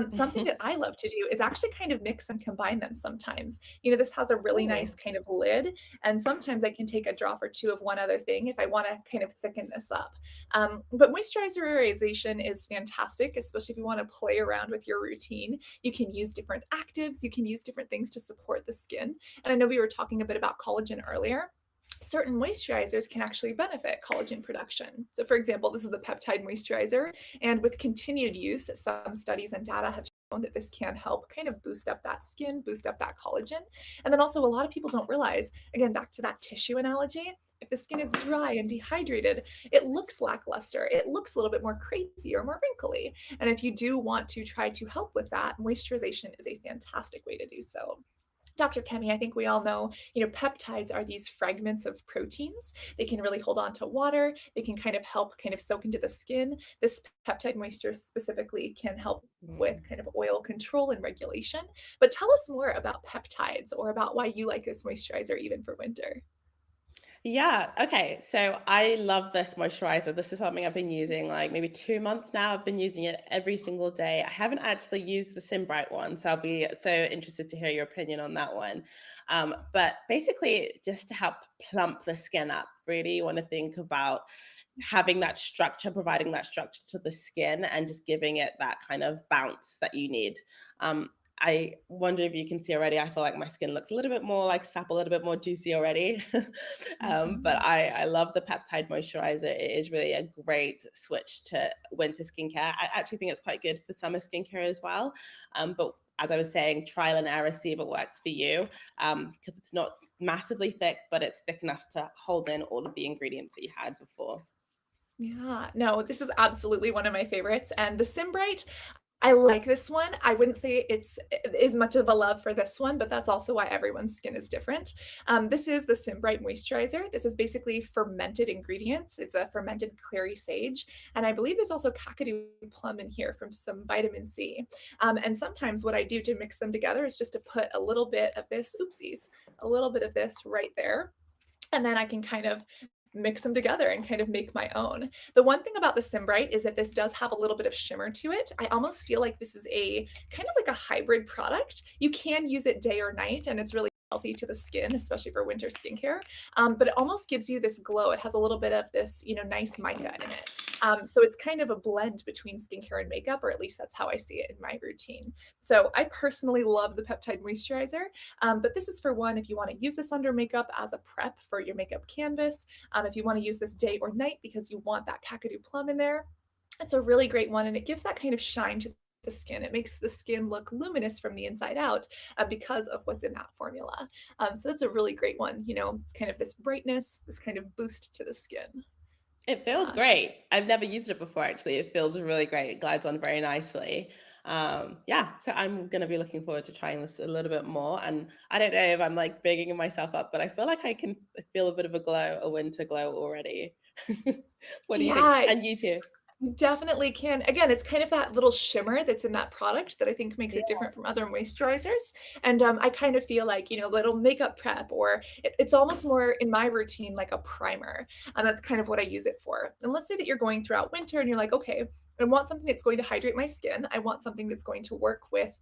Something that I love to do is actually kind of mix and combine them sometimes. This has a really nice Oh. kind of lid, and sometimes I can take a drop or 2 of one other thing if I wanna kind of thicken this up. But moisturization is fantastic, especially if you wanna play around with your routine. You can use different actives, you can use different things to support the skin. And I know we were talking a bit about collagen earlier. Certain moisturizers can actually benefit collagen production. So, for example, this is the peptide moisturizer, and with continued use, some studies and data have shown that this can help kind of boost up that skin, boost up that collagen. And then also, a lot of people don't realize, again, back to that tissue analogy, if the skin is dry and dehydrated, it looks lackluster. It looks a little bit more crepey or more wrinkly. And if you do want to try to help with that, moisturization is a fantastic way to do so. Dr. Kemi, I think we all know, peptides are these fragments of proteins. They can really hold on to water. They can kind of help kind of soak into the skin. This peptide moisture specifically can help with Mm. kind of oil control and regulation. But tell us more about peptides or about why you like this moisturizer even for winter. Yeah. Okay. So I love this moisturizer. This is something I've been using like maybe 2 months now. I've been using it every single day. I haven't actually used the Simbright one, so I'll be so interested to hear your opinion on that one. But basically, just to help plump the skin up, really, you want to think about having that structure, providing that structure to the skin, and just giving it that kind of bounce that you need. I wonder if you can see already. I feel like my skin looks a little bit more like sap, a little bit more juicy already. But Mhm. I love the peptide moisturizer. It is really a great switch to winter skincare. I actually think it's quite good for summer skincare as well. But as I was saying, trial and error, see if it works for you, because it's not massively thick, but it's thick enough to hold in all of the ingredients that you had before. Yeah, no, this is absolutely one of my favorites, and the Simbright, I like this one. I wouldn't say it's as much of a love for this one, but that's also why everyone's skin is different. This is the Simbright moisturizer. This is basically fermented ingredients. It's a fermented clary sage, and I believe there's also kakadu plum in here from some vitamin C. And sometimes what I do to mix them together is just to put a little bit of this, oopsies, a little bit of this right there, and then I can kind of mix them together and kind of make my own. The one thing about the Simbright is that this does have a little bit of shimmer to it. I almost feel like this is a kind of like a hybrid product. You can use it day or night, and it's really healthy to the skin, especially for winter skincare. But it almost gives you this glow. It has a little bit of this, nice mica in it. So it's kind of a blend between skincare and makeup, or at least that's how I see it in my routine. So I personally love the peptide moisturizer, but this is for one if you want to use this under makeup as a prep for your makeup canvas. If you want to use this day or night because you want that kakadu plum in there, it's a really great one, and it gives that kind of shine to the skin. It makes the skin look luminous from the inside out because of what's in that formula. So that's a really great one. It's kind of this brightness, this kind of boost to the skin. It feels Yeah. great. I've never used it before, actually. It feels really great. It glides on very nicely. Yeah, so I'm going to be looking forward to trying this a little bit more. And I don't know if I'm like bigging myself up, but I feel like I can feel a bit of a glow, a winter glow already. What do you think? Yeah, And you too. definitely can. Again, it's kind of that little shimmer that's in that product that I think makes Yeah. it different from other moisturizers. And I kind of feel like, little makeup prep, or it's almost more in my routine like a primer. And that's kind of what I use it for. And let's say that you're going throughout winter and you're like, okay, I want something that's going to hydrate my skin. I want something that's going to work with,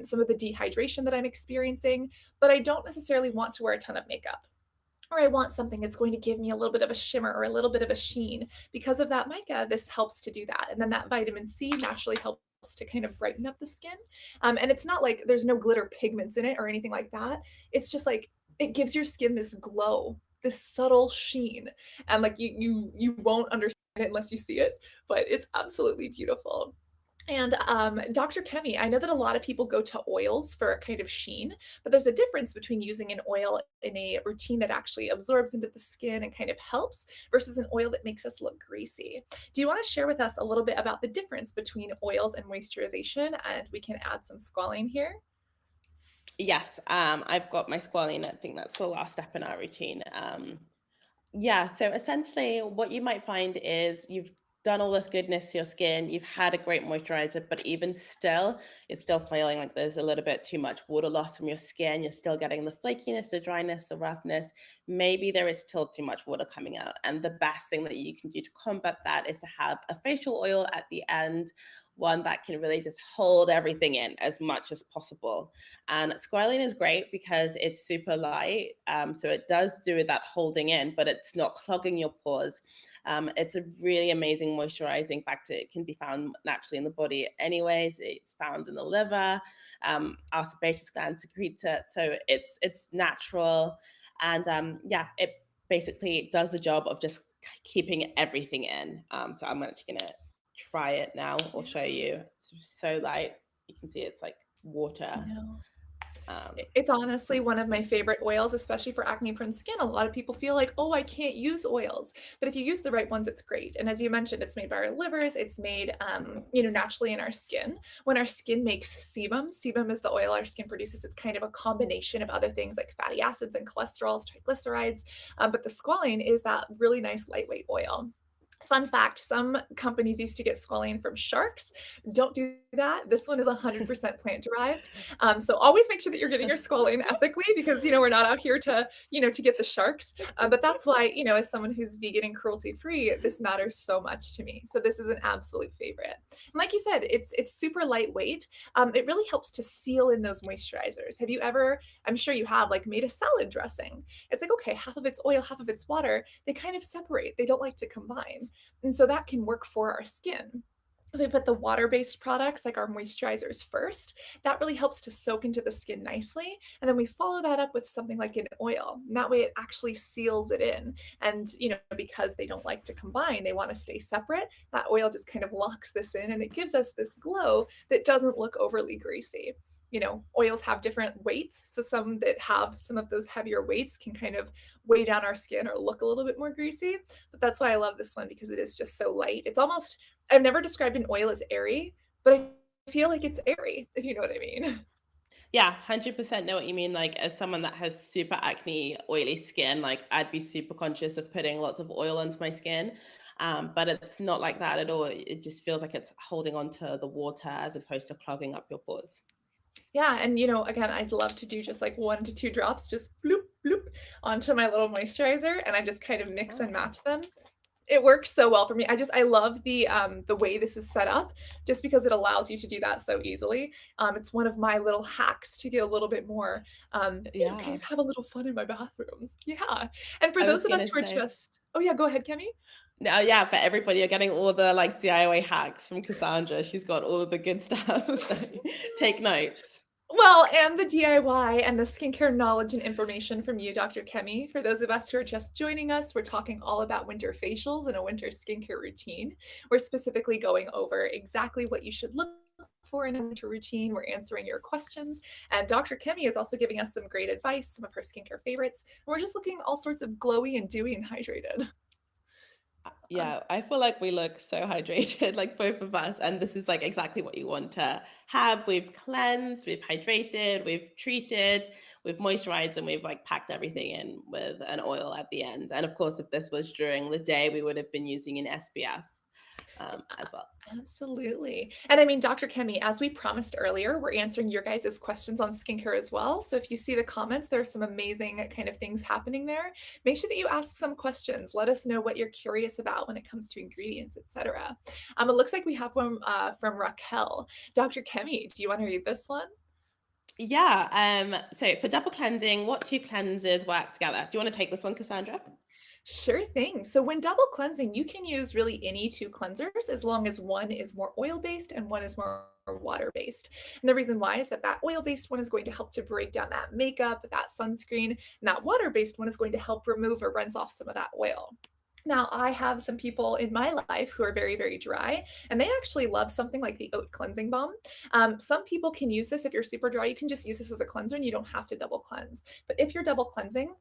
some of the dehydration that I'm experiencing, but I don't necessarily want to wear a ton of makeup, or I want something that's going to give me a little bit of a shimmer or a little bit of a sheen. Because of that mica, this helps to do that. And then that vitamin C naturally helps to kind of brighten up the skin. And it's not like there's no glitter pigments in it or anything like that. It's just like it gives your skin this glow, this subtle sheen. And like you won't understand it unless you see it, but it's absolutely beautiful. And Dr. Kemi, I know that a lot of people go to oils for a kind of sheen, but there's a difference between using an oil in a routine that actually absorbs into the skin and kind of helps versus an oil that makes us look greasy. Do you want to share with us a little bit about the difference between oils and moisturization? And we can add some squalene here. Yes, I've got my squalene. I think that's the last step in our routine. Yeah, so essentially, what you might find is you've done all this goodness to your skin, you've had a great moisturizer, but even still, it's still feeling like there's a little bit too much water loss from your skin. You're still getting the flakiness, the dryness, the roughness. Maybe there is still too much water coming out. And the best thing that you can do to combat that is to have a facial oil at the end, one that can really just hold everything in as much as possible. And squalene is great because it's super light. So it does do that holding in, but it's not clogging your pores. It's a really amazing moisturizing factor. It can be found naturally in the body anyways. It's found in the liver. Our sebaceous gland secretes it. So it's natural. And yeah, it basically does the job of just keeping everything in. So I'm actually going to try it now or show Yeah, you. It's so light. You can see it's like I water. know. Um, It's honestly one of my favorite oils, especially for acne-prone skin. A lot of people feel like, "Oh, I can't use oils," but if you use the right ones, it's great. And as you mentioned, it's made by our livers. It's made, naturally in our skin. When our skin makes sebum, sebum is the oil our skin produces. It's kind of a combination of other things like fatty acids and cholesterols, triglycerides, but the squalane is that really nice lightweight oil. Fun fact, some companies used to get squalane from sharks. Don't do that. This one is 100% plant derived. So always make sure that you're getting your squalane ethically because, we're not out here to get the sharks. But that's why, as someone who's vegan and cruelty free, this matters so much to me. So this is an absolute favorite. And like you said, it's super lightweight. It really helps to seal in those moisturizers. Have you ever, I'm sure you have, like made a salad dressing? It's like, okay, half of it's oil, half of it's water. They kind of separate. They don't like to combine. And so that can work for our skin. If we put the water-based products like our moisturizers first, that really helps to soak into the skin nicely. And then we follow that up with something like an oil. And that way it actually seals it in. And, because they don't like to combine, they want to stay separate, that oil just kind of locks this in and it gives us this glow that doesn't look overly greasy. Oils have different weights. So some that have some of those heavier weights can kind of weigh down our skin or look a little bit more greasy. But that's why I love this one because it is just so light. It's almost, I've never described an oil as airy, but I feel like it's airy, if you know what I mean. yeah, 100% know what you mean. Like, as someone that has super acne, oily skin, like, I'd be super conscious of putting lots of oil onto my skin. But it's not like that at all. It just feels like it's holding on to the water as opposed to clogging up your pores. Yeah, and again, I'd love to do just like 1 to 2 drops, just bloop, bloop onto my little moisturizer, and I just kind of mix and Oh, match them. It works so well for me. I love the way this is set up just because it allows you to do that so easily. It's one of my little hacks to get a little bit more, kind yeah. of have a little fun in my bathroom. Yeah, and for I those was of us gonna who are say, just Oh, yeah, go ahead, Kemi. no, yeah, for everybody, you're getting all the like DIY hacks from Cassandra. She's got all of the good stuff. So take notes. Well, and the DIY and the skincare knowledge and information from you, Dr. Kemi. For those of us who are just joining us, we're talking all about winter facials and a winter skincare routine. We're specifically going over exactly what you should look for in a winter routine. We're answering your questions. And Dr. Kemi is also giving us some great advice, some of her skincare favorites. And we're just looking all sorts of glowy and dewy and hydrated. Uh, Yeah, I feel like we look so hydrated, like both of us. And this is like exactly what you want to have. We've cleansed, we've hydrated, we've treated, we've moisturized, and we've like packed everything in with an oil at the end. And of course, if this was during the day, we would have been using an SPF as well. Absolutely. And I mean, Dr. Kemi, as we promised earlier, we're answering your guys' questions on skincare as well. So if you see the comments, there are some amazing kind of things happening there. Make sure that you ask some questions. Let us know what you're curious about when it comes to ingredients, etc. It looks like we have one from Raquel. Dr. Kemi, do you want to read this one? Yeah. So for double cleansing, what two cleansers work together? Do you want to take this one, Cassandra? Sure thing. So when double cleansing, you can use really any two cleansers as long as one is more oil-based and one is more water-based. And the reason why is that that oil-based one is going to help to break down that makeup, that sunscreen, and that water-based one is going to help remove or rinse off some of that oil. Now, I have some people in my life who are very, very dry, and they actually love something like the oat cleansing balm. Some people can use this if you're super dry, you can just use this as a cleanser and you don't have to double cleanse. But if you're double cleansing,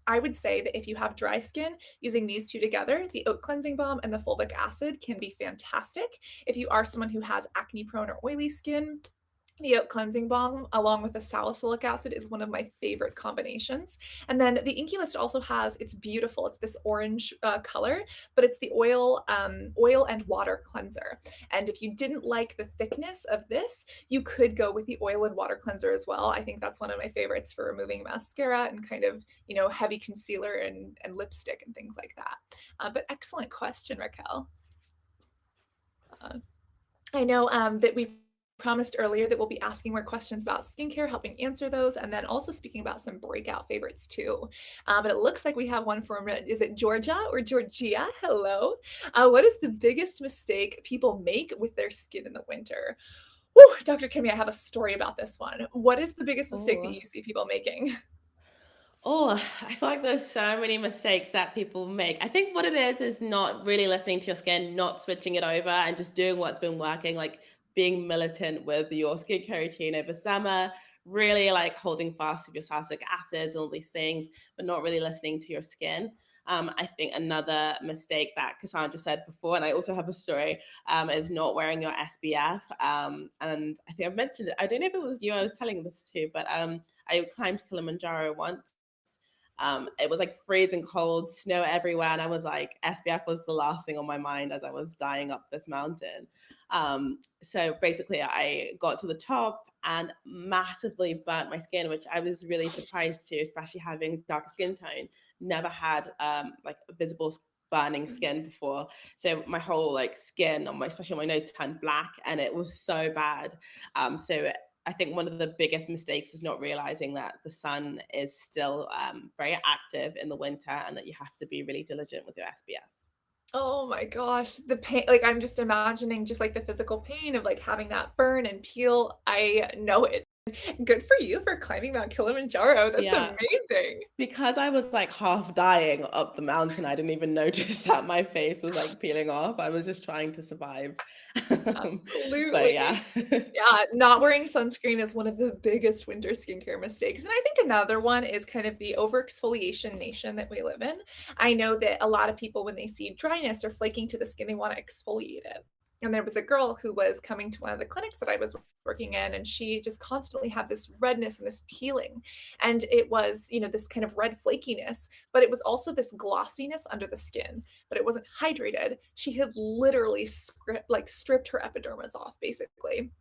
I would say that if you have dry skin, using these two together, the oat cleansing balm and the fulvic acid can be fantastic. If you are someone who has acne prone or oily skin, the oat cleansing balm, along with the salicylic acid, is one of my favorite combinations. And then the INKEY List also has, it's beautiful. It's this orange color, but it's the oil and water cleanser. And if you didn't like the thickness of this, you could go with the oil and water cleanser as well. I think that's one of my favorites for removing mascara and kind of, heavy concealer and lipstick and things like that. But excellent question, Raquel. Uh, I know that we promised earlier that we'll be asking more questions about skincare, helping answer those, and then also speaking about some breakout favorites too. But it looks like we have one from, is it Georgia or Georgia? Hello. What is the biggest mistake people make with their skin in the winter? Whew, Dr. Kimmy, I have a story about this one. What is the biggest mistake that Oh. you see people making? Oh, I feel like there's so many mistakes that people make. I think what it is not really listening to your skin, not switching it over and just doing what's been working, like being militant with your skincare routine over summer, really like holding fast with your salicylic acids, all these things, but not really listening to your skin. I think another mistake that Cassandra said before, and I also have a story, is not wearing your SPF. And I think I've mentioned it. I don't know if it was you I was telling this to, but I climbed Kilimanjaro once. It was like freezing cold, snow everywhere, and I was like, SPF was the last thing on my mind as I was dying up this mountain. So basically, I got to the top and massively burnt my skin, which I was really surprised to, especially having darker skin tone. Never had like visible burning skin before, so my whole like skin on my, especially on my nose, turned black, and it was so bad. So I think one of the biggest mistakes is not realizing that the sun is still very active in the winter and that you have to be really diligent with your SPF. Oh my gosh, the pain, like, I'm just imagining just, like, the physical pain of, like, having that burn and peel. I know it. Good for you for climbing Mount Kilimanjaro, that's Yeah, amazing. because I was like half dying up the mountain, I didn't even notice that my face was like peeling off. I was just trying to survive. But Absolutely. yeah. Yeah, not wearing sunscreen is one of the biggest winter skincare mistakes, and I think another one is kind of the over-exfoliation nation that we live in. I know that a lot of people, when they see dryness or flaking to the skin, they wanna exfoliate it. And there was a girl who was coming to one of the clinics that I was working in, and she just constantly had this redness and this peeling, and it was, this kind of red flakiness, but it was also this glossiness under the skin, but it wasn't hydrated. She had literally stripped her epidermis off basically.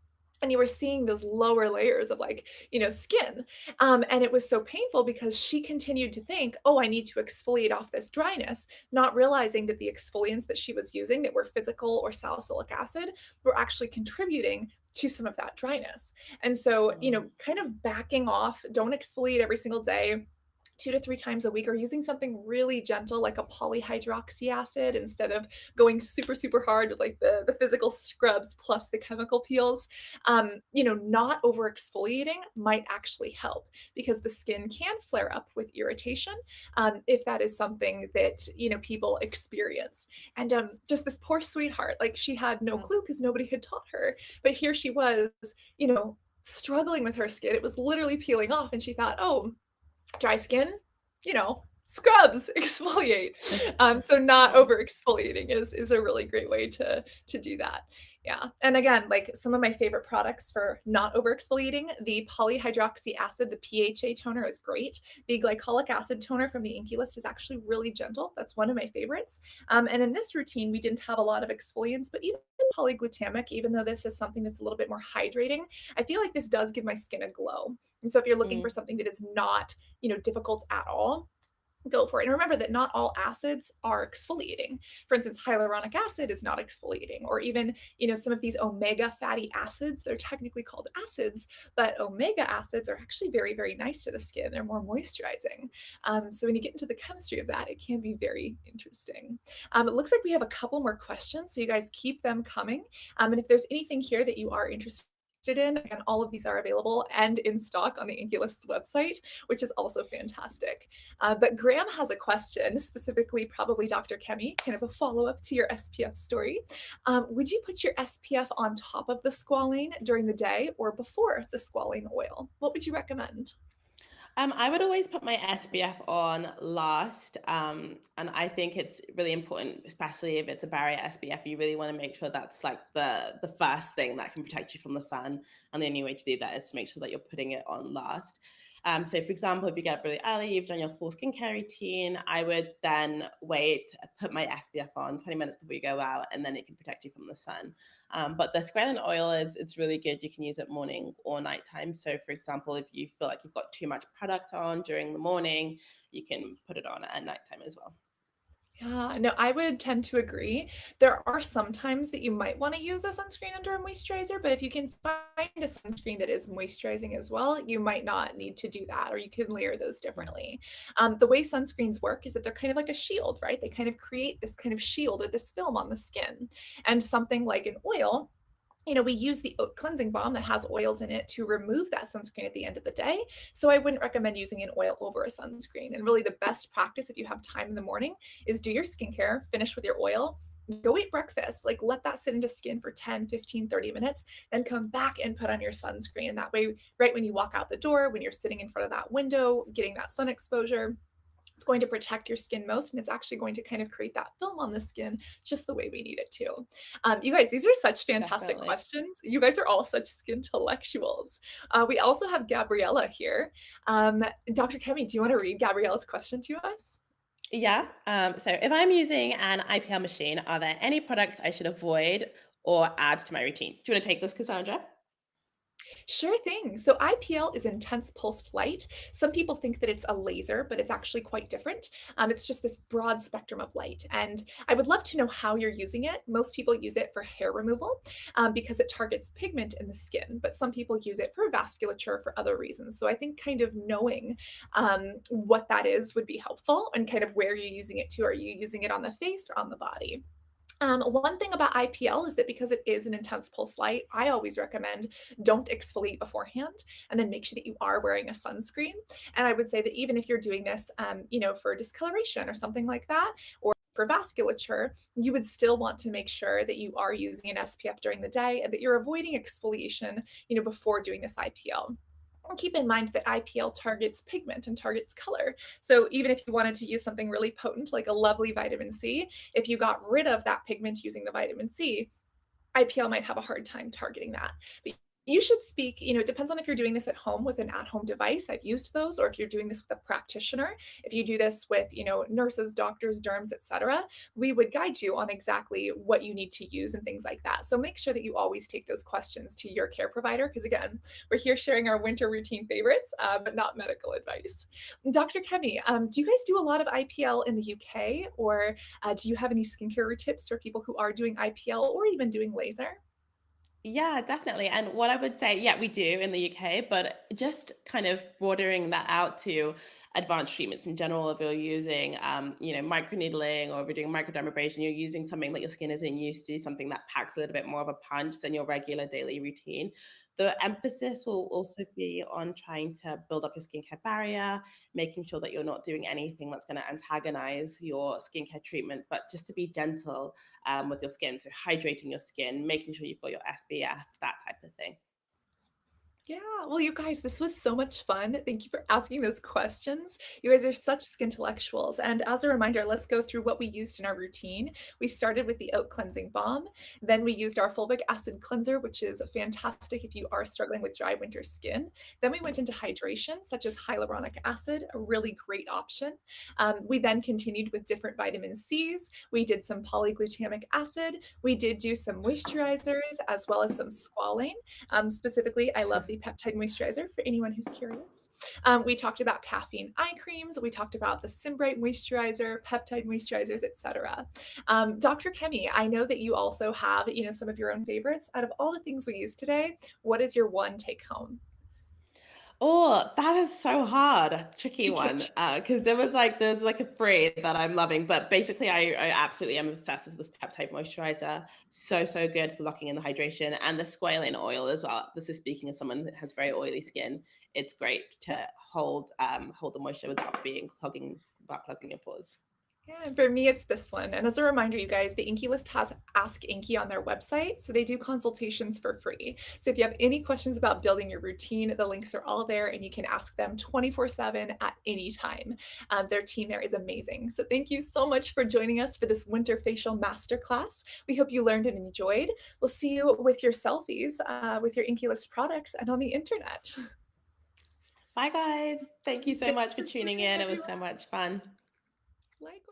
And you were seeing those lower layers of like, skin. And it was so painful because she continued to think, oh, I need to exfoliate off this dryness, not realizing that the exfoliants that she was using that were physical or salicylic acid were actually contributing to some of that dryness. And so, Um, kind of backing off, don't exfoliate every single day. 2 to 3 times a week, or using something really gentle like a polyhydroxy acid instead of going super, super hard with like the physical scrubs plus the chemical peels. Not over exfoliating might actually help because the skin can flare up with irritation if that is something that people experience. And just this poor sweetheart, like she had no yeah. clue because nobody had taught her. But here she was, you know, struggling with her skin. It was literally peeling off, and she thought, oh, dry skin, scrubs, exfoliate. So not Yeah. over exfoliating is a really great way to do that. Yeah. And again, like some of my favorite products for not over exfoliating, the polyhydroxy acid, the PHA toner is great. The glycolic acid toner from the INKEY List is actually really gentle. That's one of my favorites. And in this routine, we didn't have a lot of exfoliants, but even polyglutamic, even though this is something that's a little bit more hydrating, I feel like this does give my skin a glow. And so if you're looking for Mm, something that is not difficult at all, go for it. And remember that not all acids are exfoliating. For instance, hyaluronic acid is not exfoliating, or even, some of these omega fatty acids, they're technically called acids, but omega acids are actually very, very nice to the skin. They're more moisturizing. So when you get into the chemistry of that, it can be very interesting. It looks like we have a couple more questions, so you guys keep them coming. And if there's anything here that you are interested interested in. Again, all of these are available and in stock on the INKEY List's website, which is also fantastic. But Graham has a question, specifically probably Dr. Kemi, kind of a follow-up to your SPF story. Would you put your SPF on top of the squalane during the day or before the squalane oil? What would you recommend? I would always put my SPF on last, and I think it's really important, especially if it's a barrier SPF. You really want to make sure that's like the first thing that can protect you from the sun, and the only way to do that is to make sure that you're putting it on last. So, for example, if you get up really early, you've done your full skincare routine, I would then wait, put my SPF on 20 minutes before you go out, and then it can protect you from the sun. But the squalane oil is it's really good. You can use it morning or nighttime. So, for example, if you feel like you've got too much product on during the morning, you can put it on at nighttime as well. Yeah, no, I would tend to agree. There are some times that you might want to use a sunscreen under a moisturizer, but if you can find a sunscreen that is moisturizing as well, you might not need to do that, or you can layer those differently. The way sunscreens work is that they're kind of like a shield, right? They kind of create this kind of shield or this film on the skin. And something like an oil, we use the oat cleansing balm that has oils in it to remove that sunscreen at the end of the day. So I wouldn't recommend using an oil over a sunscreen. And really, the best practice if you have time in the morning is do your skincare, finish with your oil, go eat breakfast, like let that sit into skin for 10, 15, 30 minutes, then come back and put on your sunscreen. And that way, right when you walk out the door, when you're sitting in front of that window, getting that sun exposure, it's going to protect your skin most, and it's actually going to kind of create that film on the skin just the way we need it to. You guys, these are such fantastic Definitely. questions. You guys are all such skin intellectuals. We also have Gabriella here. Dr. Kemi, do you want to read Gabriella's question to us? Yeah. So, if I'm using an IPL machine, are there any products I should avoid or add to my routine? Do you want to take this, Cassandra? Sure thing. So IPL is intense pulsed light. Some people think that it's a laser, but it's actually quite different. It's just this broad spectrum of light. And I would love to know how you're using it. Most people use it for hair removal because it targets pigment in the skin, but some people use it for vasculature for other reasons. So I think kind of knowing what that is would be helpful and kind of where you're using it to. Are you using it on the face or on the body? One thing about IPL is that because it is an intense pulse light, I always recommend don't exfoliate beforehand and then make sure that you are wearing a sunscreen. And I would say that even if you're doing this, for discoloration or something like that, or for vasculature, you would still want to make sure that you are using an SPF during the day and that you're avoiding exfoliation, before doing this IPL. Keep in mind that IPL targets pigment and targets color. So even if you wanted to use something really potent like a lovely vitamin C, if you got rid of that pigment using the vitamin C, IPL might have a hard time targeting that. But you should speak, it depends on if you're doing this at home with an at-home device. I've used those, or if you're doing this with a practitioner. If you do this with, nurses, doctors, derms, etc., we would guide you on exactly what you need to use and things like that. So make sure that you always take those questions to your care provider, because again, we're here sharing our winter routine favorites, but not medical advice. Dr. Kemi, do you guys do a lot of IPL in the UK, or do you have any skincare tips for people who are doing IPL or even doing laser? Yeah, definitely. And what I would say, yeah, we do in the UK, but just kind of bordering that out to advanced treatments in general. If you're using, microneedling, or if you're doing microdermabrasion, you're using something that your skin isn't used to, something that packs a little bit more of a punch than your regular daily routine. The emphasis will also be on trying to build up your skincare barrier, making sure that you're not doing anything that's going to antagonize your skincare treatment, but just to be gentle with your skin. So hydrating your skin, making sure you've got your SPF, that type of thing. Yeah, well, you guys, this was so much fun. Thank you for asking those questions. You guys are such skin intellectuals. And as a reminder, let's go through what we used in our routine. We started with the oat cleansing balm. Then we used our fulvic acid cleanser, which is fantastic if you are struggling with dry winter skin. Then we went into hydration, such as hyaluronic acid, a really great option. We then continued with different vitamin C's. We did some polyglutamic acid. We did do some moisturizers as well as some squalane. Specifically, I love the peptide moisturizer for anyone who's curious. We talked about caffeine eye creams. We talked about the Simbright moisturizer, peptide moisturizers, etc. Dr. Kemi, I know that you also have, some of your own favorites. Out of all the things we used today, what is your one take home? Oh, that is so hard. A tricky one. Because there's like a free that I'm loving, but basically I absolutely am obsessed with this peptide moisturizer. So, so good for locking in the hydration and the squalane oil as well. This is speaking as someone that has very oily skin. It's great Yeah. to hold the moisture without clogging your pores. Yeah, and for me, it's this one. And as a reminder, you guys, the Inky List has Ask Inky on their website. So they do consultations for free. So if you have any questions about building your routine, the links are all there and you can ask them 24/7 at any time. Their team there is amazing. So thank you so much for joining us for this winter facial masterclass. We hope you learned and enjoyed. We'll see you with your selfies with your Inky List products and on the internet. Bye guys. Thank you so Thanks much for for tuning tuning in, in. It was everyone. so much fun. Likewise.